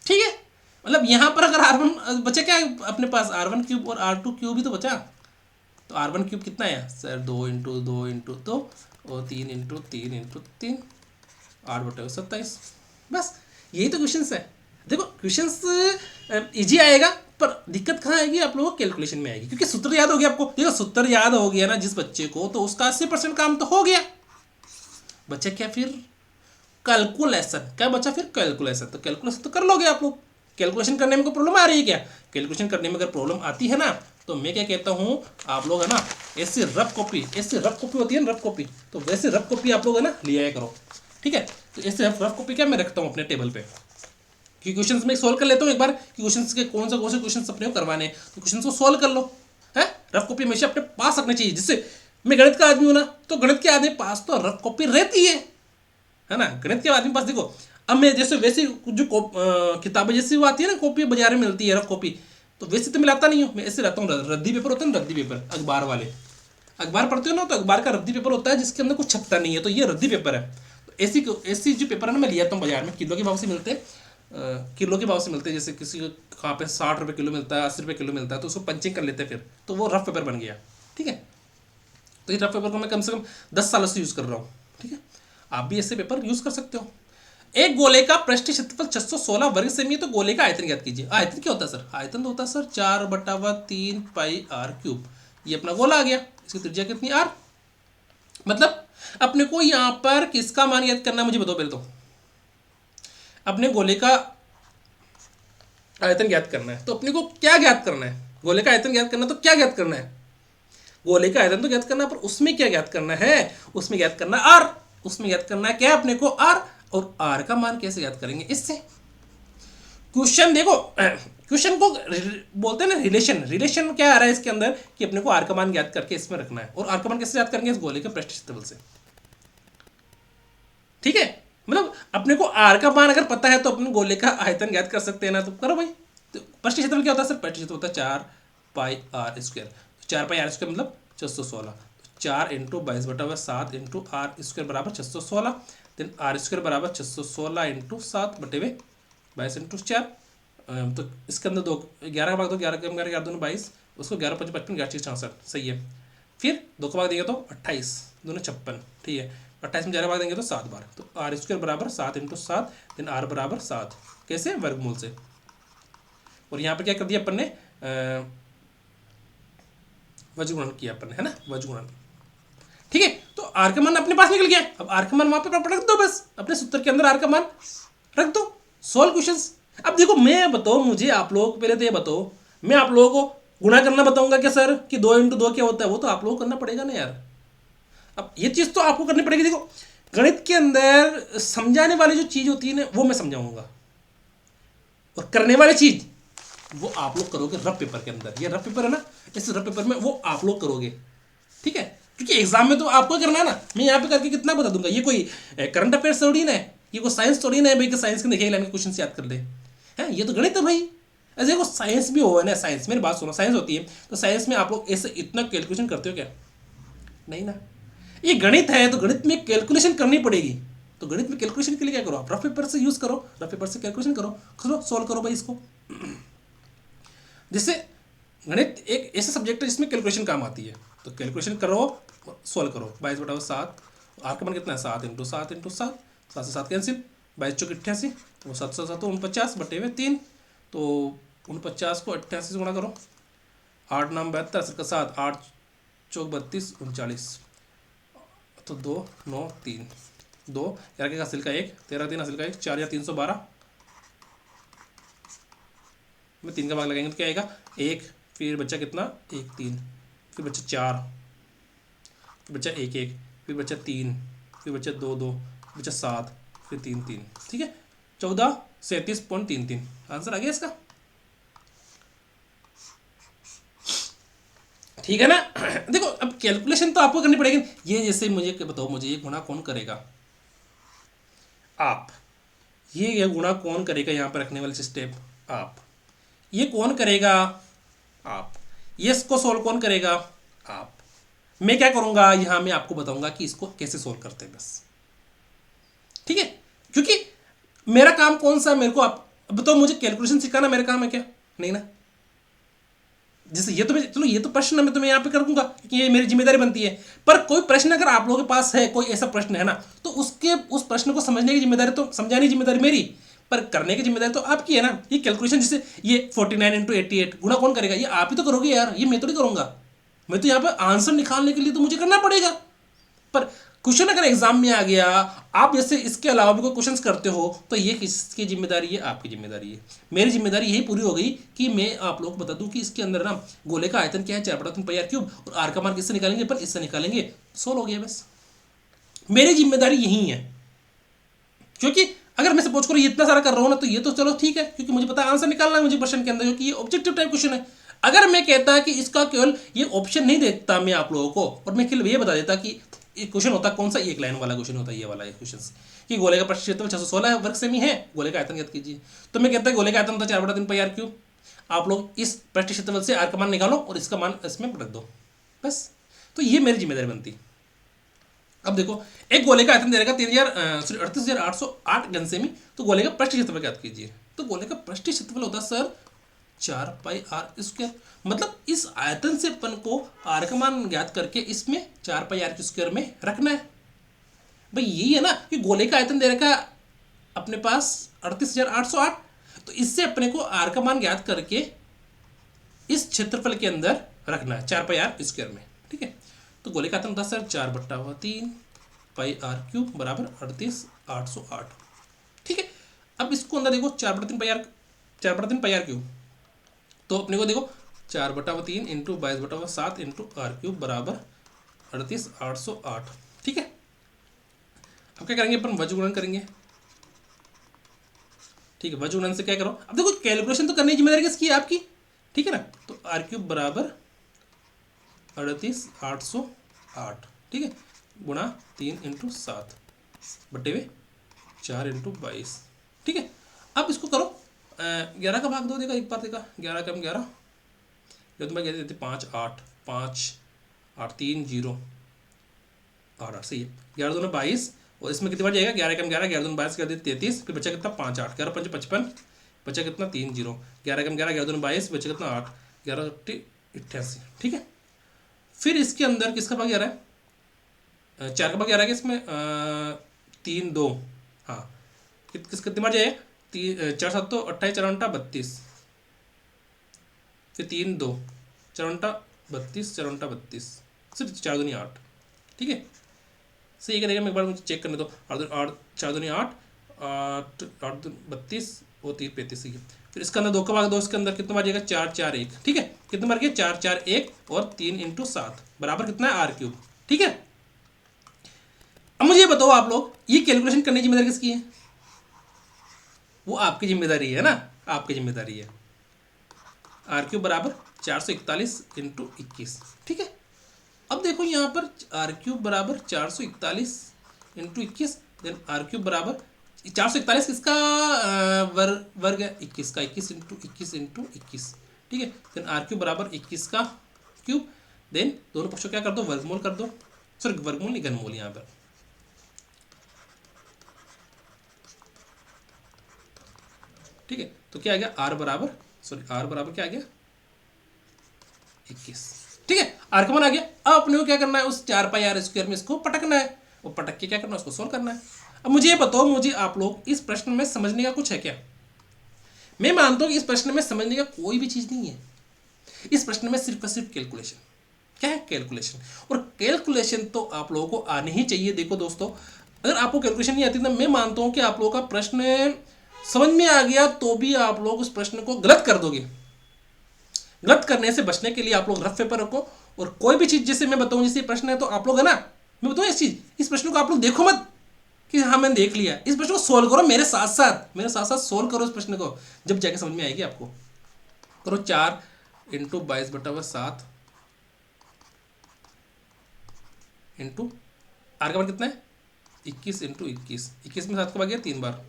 ठीक है, मतलब यहाँ पर अगर R1 बचा क्या अपने पास R1 क्यूब और R2 क्यूब ही तो बचा, तो R1 क्यूब कितना है सर 2 × 2 × 2 और 3 × 3 × 3 8/27। बस यही तो क्वेश्चन है। देखो क्वेश्चंस इजी आएगा पर दिक्कत कहाँ आएगी आप लोगों को कैलकुलेशन में आएगी, क्योंकि सूत्र याद हो गया आपको। देखो सूत्र याद हो गया ना जिस बच्चे को, तो उसका 80% काम तो हो गया। बच्चा क्या फिर कैलकुलेशन, क्या बचा फिर कैलकुलेशन, तो कैलकुलेशन तो कर लोगे आप लोग। कैलकुलेशन करने में कोई प्रॉब्लम आ रही है क्या, कैलकुलेशन करने में अगर प्रॉब्लम आती है ना तो मैं क्या कहता हूँ आप लोग है ना ऐसे रफ कॉपी होती है ना रफ कॉपी, तो वैसे रफ कॉपी आप लोग है ना ले आया करो। ठीक है, तो ऐसे रफ कॉपी क्या मैं रखता हूँ अपने टेबल पे कि क्वेश्चंस में सोल्व कर लेता हूँ एक बार कि क्वेश्चंस के कौन से क्वेश्चंस अपने को करवाने, तो क्वेश्चंस को सोल्व कर लो। है रफ कॉपी हमेशा अपने पास रखनी चाहिए, जिससे मैं गणित का आदमी हूँ ना, तो गणित के आदमी पास तो रफ कॉपी रहती है ना। गणित के आदमी पास देखो अब मैं जैसे वैसे जो किताबें जैसी वो आती है ना कॉपी बाजार में मिलती है रफ कॉपी, तो वैसे तो मैं लाता नहीं हूँ, मैं ऐसे लाता हूँ रद्दी पेपर होता है ना, रद्दी पेपर अखबार वाले, अखबार पढ़ते हो ना तो अखबार का रद्दी पेपर होता है जिसके अंदर कुछ छपता नहीं है, तो ये रद्दी पेपर है। तो ऐसी जो पेपर है ना मैं ले आता हूँ बाजार में, किलो के भाव से मिलते हैं, किलो के भाव से मिलते हैं। जैसे किसी को कहाँ पे 60 रुपये किलो मिलता है 80 रुपये किलो मिलता है, तो उसको पंचिंग कर लेते हैं फिर, तो वो रफ पेपर बन गया। ठीक है, तो ये रफ पेपर को मैं कम से कम 10 सालों से यूज़ कर रहा हूँ। ठीक है, आप भी ऐसे पेपर यूज़ कर सकते हो। एक गोले का पृष्ठ क्षेत्रफल 616 वर्ग सेमी है, तो गोले का आयतन ज्ञात कीजिए। आयतन क्या होता है सर, आयतन तो होता है सर 4/3 पाई R क्यूब। ये अपना गोला आ गया, इसकी त्रिज्या कितनी R, मतलब अपने को यहाँ पर किसका मान ज्ञात करना है मुझे बताओ पहले तो। अपने गोले का आयतन ज्ञात करना है, तो अपने को क्या ज्ञात करना है, गोले का आयतन ज्ञात करना, तो क्या ज्ञात करना है, गोले का आयतन तो ज्ञात करना, पर उसमें क्या ज्ञात करना है, उसमें ज्ञात करना R, उसमें ज्ञात करना है क्या अपने को R, और R का मान कैसे ज्ञात करेंगे, इससे क्वेश्चन देखो, क्वेश्चन को बोलते हैं ना रिलेशन। रिलेशन क्या आ रहा है इसके अंदर कि अपने को आर का मान ज्ञात करके इसमें रखना है, और आर का मान कैसे ज्ञात करेंगे, इस गोले के पृष्ठ क्षेत्रफल से। ठीक है, मतलब अपने को आर का मान अगर पता है तो अपने गोले का आयतन ज्ञात कर सकते हैं ना, तो करो भाई। तो पृष्ठ क्षेत्रफल क्या होता है सर, पृष्ठ क्षेत्रफल होता है 4πr²। 4πr² मतलब 616। 4 इंटू 22/7 इंटू r² बराबर 616। देन r² बराबर 616 इंटू 7/22 इंटू 4। तो इसके अंदर 11 का भाग दो, 11 कम 11 दूनो 22, उसको 11 5 55 11 66 सही है। फिर 2 का भाग देंगे तो 28 दूनो 56, ठीक है। 28 में 11 भाग देंगे तो 7 बार, तो r² बराबर 7 इंटू 7, देन r बराबर 7, कैसे, वर्गमूल से। और यहाँ पे क्या कर दिया अपन ने, वज्रगुणन किया अपन ने, है ना, वज्रगुणन। ठीक है, तो आर का मान अपने पास निकल गया। अब आर का मान वहां पे रख दो, बस अपने सूत्र के अंदर आर का मान रख दो, सोल्व क्वेश्चंस। अब देखो मैं बताओ, मुझे आप लोगों को पहले तो ये बताओ, मैं आप लोगों को गुणा करना बताऊंगा क्या सर, कि 2 इंटू 2 क्या होता है, वो तो आप लोगों को करना पड़ेगा ना यार। अब ये चीज़ तो आपको करनी पड़ेगी। देखो गणित के अंदर समझाने वाली जो चीज़ होती है ना, वो मैं समझाऊंगा, और करने वाली चीज़ वो आप लोग करोगे रफ पेपर के अंदर। ये रफ पेपर है ना, इस रफ पेपर में वो आप लोग करोगे, ठीक है, क्योंकि एग्जाम में तो आपको करना है ना। मैं यहाँ पे करके कितना बता दूंगा, ये कोई करंट अफेयर्स थोड़ी ना है, ये कोई साइंस थोड़ी ना है भाई कि साइंस के देखिए लाइन के क्वेश्चन याद कर ले, है, ये तो गणित है भाई। ऐसे देखो साइंस भी हो ना, साइंस, मेरी बात सुनो, साइंस होती है तो साइंस में आप लोग ऐसे इतना कैलकुलेशन करते हो क्या, नहीं ना। ये गणित है तो गणित में कैलकुलेशन करनी पड़ेगी, तो गणित में कैलकुलेशन के लिए क्या करो, आप रफ पेपर से यूज करो, रफ पेपर से कैलकुलेशन करो, चलो सॉल्व करो भाई इसको। जिससे गणित एक ऐसा सब्जेक्ट है जिसमें कैलकुलेशन काम आती है, तो कैलकुलेशन करो, सॉल्व करो। 22/7, आर का मान कितना है, 7 इंटू 7 इंटू 7, 7 से 7 कैंसिल, 22 चौक 88, तो 7 से 7 49/3, तो 49 को 88 से गुणा करो, 8 9 72, 7 का 7, 8 चौक 32 39, तो 2 9 3 2, 11 के हासिल का 1, 13 3 हासिल का 1, 4 या 312 में 3 का भाग लगाएंगे तो क्या आएगा, 1, फिर बच्चा कितना, 1 3, फिर बच्चा 4, फिर बच्चा 1 1, फिर बच्चा 3, फिर बच्चा 2 2, बच्चा 7, फिर 3 3, ठीक है, 14 37.33 आंसर आ गया इसका, ठीक है ना। देखो अब कैलकुलेशन तो आपको करनी पड़ेगी। ये जैसे मुझे बताओ, मुझे ये गुणा कौन करेगा, आप। ये गुणा कौन करेगा, यहाँ पर रखने वाले स्टेप आप। ये कौन करेगा, आप। ये इसको सोल्व कौन करेगा, आप। मैं क्या करूंगा, यहां मैं आपको बताऊंगा कि इसको कैसे सोल्व करते हैं, बस, ठीक है। क्योंकि मेरा काम कौन सा, मेरे को आप बताओ, मुझे कैलकुलेशन सिखाना मेरा काम है क्या, नहीं ना। जैसे ये तो मैं, चलो ये तो प्रश्न मैं तुम्हें यहाँ पे कर दूंगा क्योंकि ये मेरी जिम्मेदारी बनती है, पर कोई प्रश्न अगर आप लोगों के पास है, कोई ऐसा प्रश्न है ना, तो उसके उस प्रश्न को समझने की जिम्मेदारी, तो समझाने की जिम्मेदारी मेरी, पर करने की जिम्मेदारी तो आपकी है ना। ये कैलकुलेशन जैसे ये 49 इंटू 88 गुणा कौन करेगा, ये आप ही तो करोगे यार, ये मैं तो नहीं करूंगा। मैं तो यहाँ पे आंसर निकालने के लिए तो मुझे करना पड़ेगा, पर क्वेश्चन अगर एग्जाम में आ गया, आप जैसे इसके अलावा भी कोई क्वेश्चंस करते हो, तो ये किसकी जिम्मेदारी है, आपकी जिम्मेदारी है। मेरी जिम्मेदारी यही पूरी हो गई कि मैं आप लोगों को बता दूं कि इसके अंदर ना गोले का आयतन क्या है, 4/3πr3, और आर का मान किससे निकालेंगे, अपन इससे निकालेंगे, सोल्व हो गया बस। मेरी जिम्मेदारी यही है, क्योंकि अगर मैं सपोज करो ये इतना सारा कर रहा हूँ ना, तो ये तो चलो ठीक है, क्योंकि मुझे पता है आंसर निकालना है मुझे क्वेश्चन के अंदर, क्योंकि ये ऑब्जेक्टिव टाइप क्वेश्चन है। अगर मैं कहता कि इसका केवल ये ऑप्शन नहीं देता मैं आप लोगों को, और मैं केवल ये बता देता कि क्वेश्चन होता कौन सा, एक लाइन वाला क्वेश्चन होता है, ये वाला क्वेश्चन कि गोले का पृष्ठ क्षेत्रफल 616 वर्ग सेमी है, गोले का आयतन ज्ञात कीजिए। तो मैं कहता है गोले का आयतन होता है 4/3πr3। आप लोग इस पृष्ठ क्षेत्रफल से आर का मान निकालो और इसका मान इसमें रख दो, बस। तो ये मेरी जिम्मेदारी बनती। अब देखो एक गोले का आयतन दे रहेगा 38,808 घन सेमी, तो गोले का पृष्ठ क्षेत्रफल ज्ञात कीजिए। तो गोले का पृष्ठ क्षेत्रफल होता है सर 4πr²। मतलब इस आयतन से अपन को आर का मान ज्ञात करके इसमें 4πr² में रखना है। भाई यही है ना कि गोले का आयतन दे रखा अपने पास 38,808, तो इससे अपने को आर का मान ज्ञात करके इस क्षेत्रफल के अंदर रखना है 4πr² में, ठीक है। तो गोले का आयतन होता है सर 4/3πr³ बराबर 38,808, ठीक है। अब इसको अंदर देखो 4/3πr³ तो अपने को देखो 4/3 इंटू 22/7 इंटू r³ बराबर 38,808, ठीक है। अब क्या करेंगे अपन, वज्र गुणन करेंगे। ठीक है, वजह से क्या करो, अब देखो कैलकुलेशन तो करने की जिम्मेदारी किसकी है, आपकी, ठीक है ना। तो आर क्यूब बराबर 38,808, ठीक है, गुणा 3 × 7 बटे हुए 4 × 22, ठीक है। अब इसको करो 11 का भाग दो, देखा एक बार, देखा 11 का 11, जो तुम्हारे कहते थे 5 8 5 8 3 0 8 8, सही है। 11 दूनी 22, और इसमें कितनी बार जाएगा, 11 कम 11, 11 दूनी 22 कर दी 33, फिर बचा कितना 5 8, 11 5 55, बचा कितना 3 0, 11 कम 11, 11 दूनी 22, बचा कितना 8, 11 88, ठीक है। फिर इसके अंदर किसका भाग 11 है, 4 का भाग 11 है इसमें, 3 2, हाँ, कितनी बार जाएगा, 4 7 तो 28, 4 8 32, फिर 3 2, 4 8 32, 4 8 32, सिर्फ 4 दूनी 8, ठीक है। सही करेगा, मैं एक बार मुझे चेक करने दो, 8 4 दूनी 8 8 8 32 और 3 35, है। फिर इसके अंदर 2 का भाग 2, इसके अंदर कितना बार जाएगा, 4 4 1, ठीक है, कितने बार गया 4 4 1 और 3 × 7 बराबर कितना है, आर क्यूब, ठीक है। अब मुझे ये बताओ आप लोग, ये कैलकुलेशन करने की जिम्मेदारी किसकी है, वो आपकी जिम्मेदारी है ना, आपकी जिम्मेदारी है। आर क्यूब बराबर 441 × 21, ठीक है। अब देखो यहाँ पर आर क्यूब बराबर 441 × 21, देन आर क्यूब बराबर 441 किसका वर्ग है, 21 का, 21 × 21 × 21, ठीक है। देन आर क्यूब बराबर 21 का क्यूब, देन दोनों पक्षों क्या कर दो, वर्गमूल कर दो, सॉरी वर्गमूल नहीं, घनमूल यहाँ पर, ठीक है। तो क्या आ गया, आर बराबर, सॉरी आर बराबर क्या आ गया 21, ठीक है, आर का मान आ गया। अब अपने को क्या करना है, उस 4 पाई आर स्क्वायर में इसको पटकना है, और पटक के क्या करना है, उसको सोल्व करना है। अब मुझे ये बताओ, मुझे आप लोग इस प्रश्न में समझने का कुछ है क्या, मैं मानता हूं कि इस प्रश्न में समझने का कोई भी चीज नहीं है, इस प्रश्न में सिर्फ और सिर्फ कैलकुलेशन, क्या है, कैलकुलेशन, और कैलकुलेशन तो आप लोगों को आनी ही चाहिए। देखो दोस्तों, अगर आपको कैलकुलेशन नहीं आती तो मैं मानता हूं कि आप लोगों का प्रश्न समझ में आ गया तो भी आप लोग उस प्रश्न को गलत कर दोगे। गलत करने से बचने के लिए आप लोग रफ पेपर रखो, और कोई भी चीज जैसे मैं बताऊं, जैसे प्रश्न है तो आप लोग है ना, मैं बताऊं इस प्रश्न को आप लोग देखो मत कि हाँ मैंने देख लिया, इस प्रश्न को सोल्व करो मेरे साथ साथ सोल्व करो इस प्रश्न को, जब जाके समझ में आएगी आपको। करो 4 × 22/7 इंटू आर का बार कितना है 21 × 21, 21 में 7 का भाग गया 3 बार,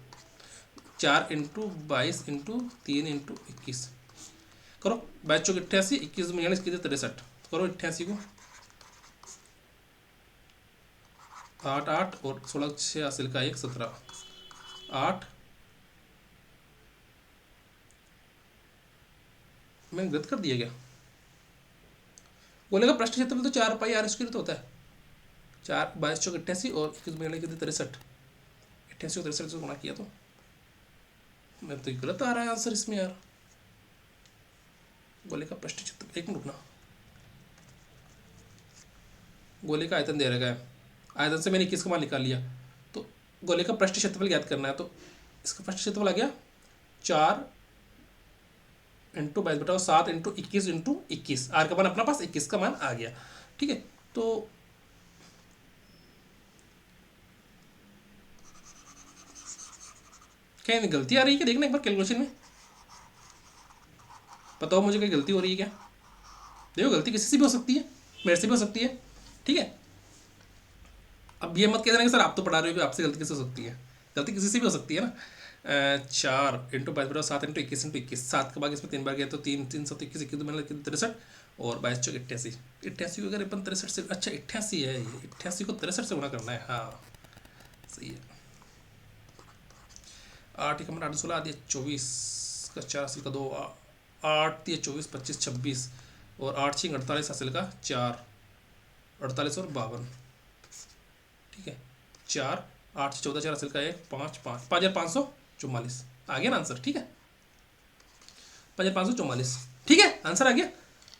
4 × 22 × 3 × 21, करो 22 चौक 88, 21 में 63, करो 88 को 8 8 और 16 6 हासिल का 1 17 8, मैंने गलत कर दिया क्या, बोलेगा पृष्ठ क्षेत्रफल तो 4 पाई आर स्क्वायर तो होता है, 4 22 चौक 88 और 21 में 63, 88 को 63 से गुणा किया तो मैं तो गलत आ रहा है आंसर इसमें यार। गोले का पृष्ठ क्षेत्रफल, एक मिनट रुकना, गोले का आयतन दे रखा है, आयतन से मैंने 21 का मान निकाल लिया, तो गोले का पृष्ठ क्षेत्रफल ज्ञात करना है, तो इसका पृष्ठ क्षेत्रफल आ गया 4 × 22/7 × 21 × 21, आर का मान अपना पास 21 का मान आ गया, ठीक है। तो क्या गलती आ रही है क्या, देखना एक बार कैलकुलेशन में, बताओ मुझे कोई गलती हो रही है क्या, देखो गलती किसी से भी हो सकती है, मेरे से भी हो सकती है, ठीक है। अब ये मत कह देना कि सर आप तो पढ़ा रहे हो, आपसे गलती कैसे हो सकती है, गलती किसी से भी हो सकती है ना। 4 × 22/7 × 21 × 21, 7 का भाग इसमें 3 बार गया तो 3 3 7 21, 21 मैंने 63 और 22 चौक 88, 88 को अगर अपन 63 से, अच्छा 88 है, 88 को 63 से गुणा करना है, हाँ सही है। 8 × 8 16 आदि 24 का 4 हासिल का 2, 8 दिए 24 25 26 और 8 6 48 हासिल का 4, 48 और 52, ठीक है, 4 8 से 14 4 हासिल का 1 5 5 5544 आ गया ना आंसर, ठीक है 5544, ठीक है आंसर आ गया।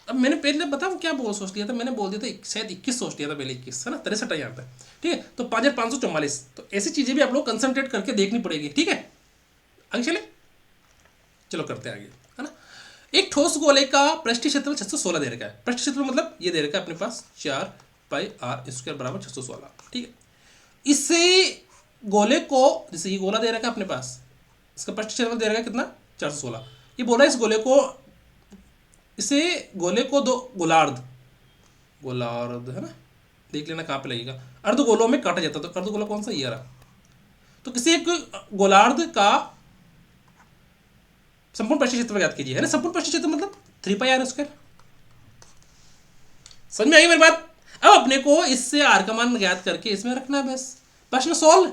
अब मैंने पहले बताऊँ क्या बोल सोच लिया था, मैंने बोल दिया था शायद 21 सोच लिया था पहले, 21 है ना, 63 है यहाँ पे, ठीक है। तो 5544, तो ऐसी चीज़ें भी आप लोग कंसंट्रेट करके देखनी पड़ेगी, ठीक है। आगे चले, चलो करते हैं आगे, है ना। एक ठोस गोले का पृष्ठीय क्षेत्रफल 616 दे रखा है, पृष्ठीय क्षेत्रफल मतलब ये दे रखा है अपने पास 4 पाई आर स्क्वायर बराबर 616, ठीक है। इससे गोले को, जैसे ये गोला दे रखा है अपने पास, इसका पृष्ठ क्षेत्रफल दे रखा है कितना 416। ये बोला इस गोले को दो गोलार्ध है ना, देख लेना कहाँ पे लगेगा, अर्धगोलों में काटा जाता है। तो अर्धगोला कौन सा, ये रहा। तो किसी एक गोलार्ध का संपूर्ण पृष्ठ क्षेत्रफल ज्ञात कीजिए, है ना। संपूर्ण पृष्ठ क्षेत्र मतलब 3πr²। समझ में आई मेरी बात। अब अपने को इससे आर का मान ज्ञात करके इसमें रखना है, बस प्रश्न सोल्व।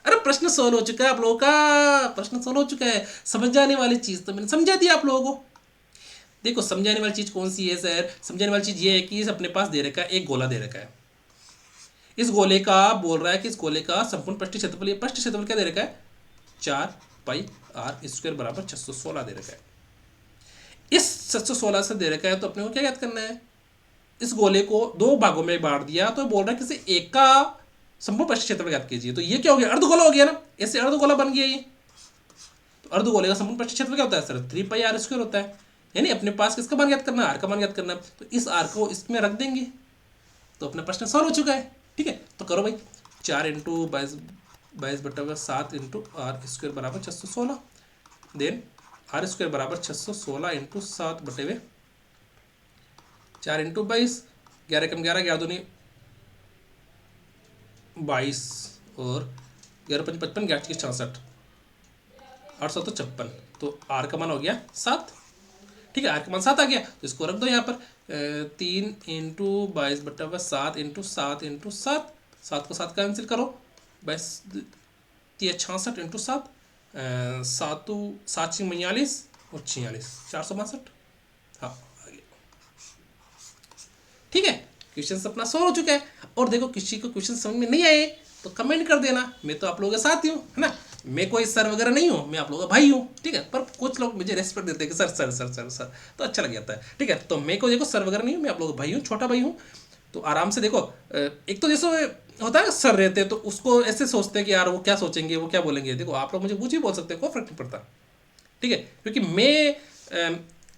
अरे प्रश्न सोल्व हो चुका है आप लोगों का, प्रश्न सोल्व हो चुका है। समझ जाने वाली चीज तो मैंने समझा दी आप लोगों को। देखो समझाने वाली चीज कौन सी है सर, समझाने वाली चीज ये है कि अपने पास दे रखा है एक गोला दे रखा है, इस गोले का बोल रहा है कि इस गोले का संपूर्ण पृष्ठ क्षेत्रफल, ये पृष्ठ क्षेत्रफल क्या दे रखा है 4πr² बराबर 616 दे रखा है। इस 616 से दे रखा है तो अपने को क्या याद करना है, इस गोले को दो भागों में बांट दिया तो बोल रहा है किसी एक का संपूर्ण पृष्ठ क्षेत्रफल ज्ञात कीजिए। तो ये क्या हो गया, अर्धगोला हो गया ना, ऐसे अर्धगोला बन गया ये। तो अर्धगोले का संपूर्ण पृष्ठ क्षेत्रफल क्या होता है सर 3πr² होता है, यानी अपने पास किसका मान ज्ञात करना है, आर का मान ज्ञात करना है। तो इस आर को इसमें रख देंगे तो अपना प्रश्न सॉल्व हो चुका है। ठीक है, तो करो भाई 4 × 22/7 × r² बराबर 616, देन r² बराबर 616 × 7/4 × 22, 11 कम 11, 11 दूनी 22 और 11 × 5 = 55, 11 × 66, 8 × 56। तो आर का मान हो गया 7। ठीक है, आर का मान 7 आ गया, तो इसको रख दो यहाँ पर 3 × 22/7 × 7 × 7, 7 को 7 कैंसिल करो, 22 66 × 7, 7 7 42 और 46, 462। हाँ आ गया। ठीक है, क्वेश्चन अपना सॉल्व हो चुका है। और देखो किसी को क्वेश्चन समझ में नहीं आए तो कमेंट कर देना, मैं तो आप लोगों के साथ ही हूँ, है ना। मैं कोई सर वगैरह नहीं हूँ, मैं आप लोगों का भाई हूँ। ठीक है, पर कुछ लोग मुझे रेस्पेक्ट देते हैं कि sir sir sir sir sir, तो अच्छा लग जाता है। ठीक है, तो मैं को देखो सर वगैरह नहीं हूँ, मैं आप लोगों का भाई हूँ, छोटा भाई हूँ। तो आराम से देखो, एक तो जैसे होता है सर रहते हैं तो उसको ऐसे सोचते हैं कि यार वो क्या सोचेंगे, वो क्या बोलेंगे। देखो आप लोग मुझे कुछ भी बोल सकते हैं, कोई फर्क नहीं पड़ता। ठीक है, क्योंकि मैं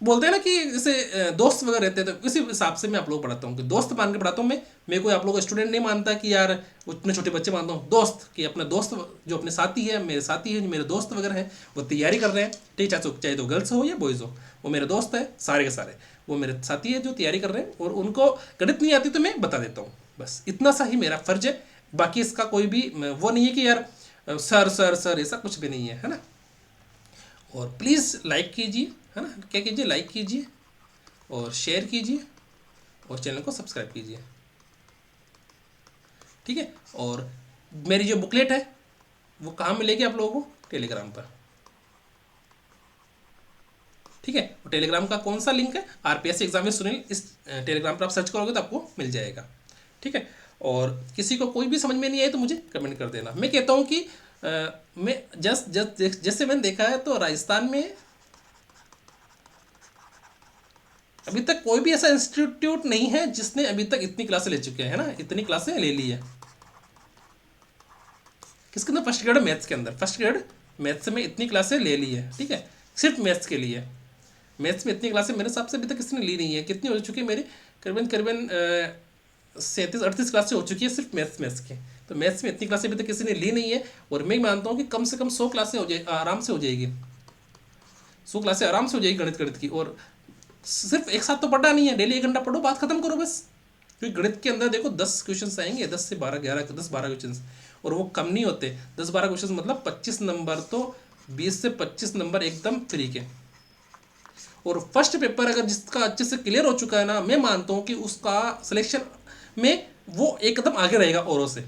बोलते हैं ना कि जैसे दोस्त वगैरह रहते हैं तो इसी हिसाब से मैं आप लोग पढ़ाता हूँ कि दोस्त मान के पढ़ाता हूँ मैं कोई आप लोगों को स्टूडेंट नहीं मानता कि यार उतने छोटे बच्चे मानता हूँ, दोस्त कि अपना दोस्त जो अपने साथी है, मेरे साथी है, जो मेरे दोस्त वगैरह हैं वो तैयारी कर रहे हैं। ठीक है, चाहे तो गर्ल्स हो या बॉयज़ हो, वो मेरे दोस्त है सारे के सारे, वो मेरे साथी है जो तैयारी कर रहे हैं और उनको गणित नहीं आती तो मैं बता देता हूँ। बस इतना सा ही मेरा फर्ज है, बाकी इसका कोई भी वो नहीं है कि यार सर सर सर, ऐसा कुछ भी नहीं है ना। और प्लीज़ लाइक कीजिए, है ना, क्या कीजिए, लाइक कीजिए और शेयर कीजिए और चैनल को सब्सक्राइब कीजिए। ठीक है, और मेरी जो बुकलेट है वो कहाँ मिलेगी आप लोगों को, टेलीग्राम पर। ठीक है, और टेलीग्राम का कौन सा लिंक है, RPSC एग्जाम में सुनील, इस टेलीग्राम पर आप सर्च करोगे तो आपको मिल जाएगा। ठीक है, और किसी को कोई भी समझ में नहीं आए तो मुझे कमेंट कर देना। मैं कहता हूँ कि मैं जैसे मैंने देखा है तो राजस्थान में अभी तक कोई भी ऐसा इंस्टीट्यूट नहीं है जिसने अभी तक इतनी क्लासें ले चुके हैं ना, इतनी क्लासें ले ली है। किसके अंदर, फर्स्ट ग्रेड मैथ्स के अंदर, फर्स्ट ग्रेड मैथ्स में इतनी क्लासें ले ली है। ठीक है, सिर्फ मैथ्स के लिए, मैथ्स में इतनी क्लासें मेरे हिसाब से अभी तक किसी ने ली नहीं है। कितनी हो चुकी है मेरी, करीबन 37-38 क्लासें हो चुकी है सिर्फ मैथ्स की। तो मैथ्स में इतनी क्लासें अभी तक किसी ने ली नहीं है, और मैं मानता हूँ कि कम से कम 100 क्लासें हो जाए, आराम से हो जाएगी, 100 क्लासें आराम से हो जाएगी गणित की। और सिर्फ एक साथ तो पढ़ना नहीं है, डेली 1 घंटा पढ़ो, बात खत्म करो बस। क्योंकि गणित के अंदर देखो 10 क्वेश्चन आएंगे, 10 से 12, 10-12 क्वेश्चन, और वो कम नहीं होते। 10-12 क्वेश्चन मतलब 25 नंबर, तो 20 से 25 नंबर एकदम फ्री के। और फर्स्ट पेपर अगर जिसका अच्छे से क्लियर हो चुका है ना, मैं मानता हूँ कि उसका सिलेक्शन में वो एकदम आगे रहेगा औरों से।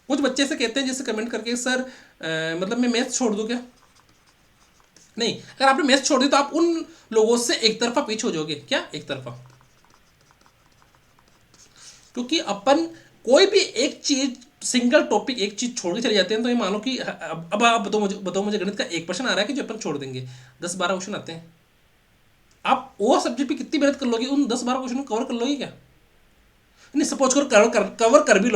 कुछ बच्चे से कहते हैं जैसे कमेंट करके, सर मतलब मैं मैथ्स छोड़ दूँ क्या? नहीं, अगर आपने मैथ्स छोड़ दी तो आप उन लोगों से एक तरफा पीछे हो जाओगे। क्या एक तरफा? क्योंकि अपन कोई भी एक चीज, सिंगल टॉपिक एक चीज छोड़ के चले जाते हैं तो ये मान लो कि अब आप बताओ मुझे गणित का एक क्वेश्चन आ रहा है कि जो अपन छोड़ देंगे, 10-12 क्वेश्चन आते हैं, आप वो सब्जेक्ट पे कितनी मेहनत कर लोगे, उन 10-12 क्वेश्चन को कवर कर लोगे क्या? नहीं, सपोज करो कवर कर भी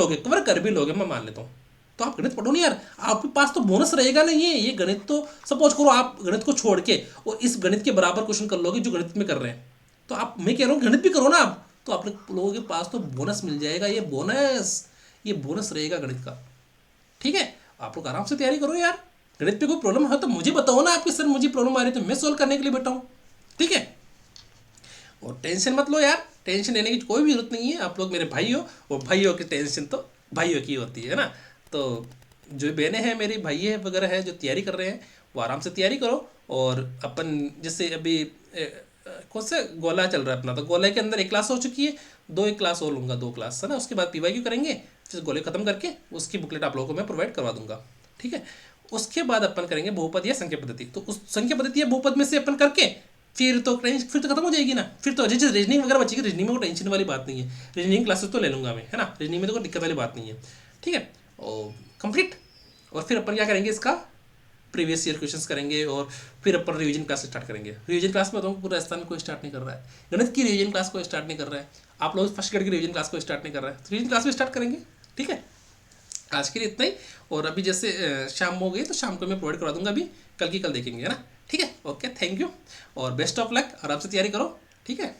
लोगे, मैं मान लेता हूँ, तो आप गणित पढ़ो नहीं यार, आपके पास तो बोनस रहेगा नहीं है ये गणित। तो सपोज करो आप गणित को छोड़ के और इस गणित के बराबर क्वेश्चन कर लोगे जो गणित में कर रहे हैं, तो आप, मैं कह रहा हूँ गणित भी करो ना आप, तो आप लोगों के पास तो बोनस मिल जाएगा। ये बोनस रहेगा गणित का। ठीक है, आप लोग आराम से तैयारी करो यार, गणित पे कोई प्रॉब्लम है तो मुझे बताओ ना, आपके सर मुझे प्रॉब्लम आ रही है तो मैं सोल्व करने के लिए बैठा हूँ, ठीक है। और टेंशन मत लो यार, टेंशन लेने की कोई भी जरूरत नहीं है, आप लोग मेरे भाई हो, और भाइयों की टेंशन तो भाइयों की होती है ना। तो जो बहनें हैं मेरी, भाई है वगैरह है जो तैयारी कर रहे हैं, वो आराम से तैयारी करो। और अपन जैसे अभी कौन सा गोला चल रहा है अपना, तो गोले के अंदर एक क्लास हो चुकी है, दो एक क्लास और लूँगा, दो क्लास है ना, उसके बाद पीवाईक्यू करेंगे, फिर गोले खत्म करके उसकी बुकलेट आप लोगों को मैं प्रोवाइड करवा दूंगा, ठीक है। उसके बाद अपन करेंगे बहुपद या संख्या पद्धति, तो उस संख्या पद्धति या बहुपद में से अपन करके फिर तो खत्म हो जाएगी ना। फिर तो जैसे रीजनिंग वगैरह बचेगी, रीजनिंग में कोई टेंशन वाली बात नहीं है, रीजनिंग क्लासेस तो ले लूंगा मैं, है ना, रीजनिंग में तो कोई दिक्कत वाली बात नहीं है, ठीक है। और कंप्लीट। और फिर अपन क्या करेंगे, इसका प्रीवियस ईयर क्वेश्चंस करेंगे, और फिर अपन रिवीजन क्लास स्टार्ट करेंगे। रिवीजन क्लास में बताऊँ पूरा राजस्थान में कोई स्टार्ट नहीं कर रहा है, गणित की रिवीजन क्लास को स्टार्ट नहीं कर रहा है, आप लोग फर्स्ट ग्रेड की रिवीजन क्लास को स्टार्ट नहीं कर रहा है, तो रिवीजन क्लास में स्टार्ट करेंगे, ठीक है। आज के लिए इतना ही। और अभी जैसे शाम हो गई तो शाम को मैं प्रोवाइड करा दूंगा, अभी कल की कल देखेंगे, है ना, ठीक है। ओके, थैंक यू और बेस्ट ऑफ लक, आराम से तैयारी करो, ठीक है।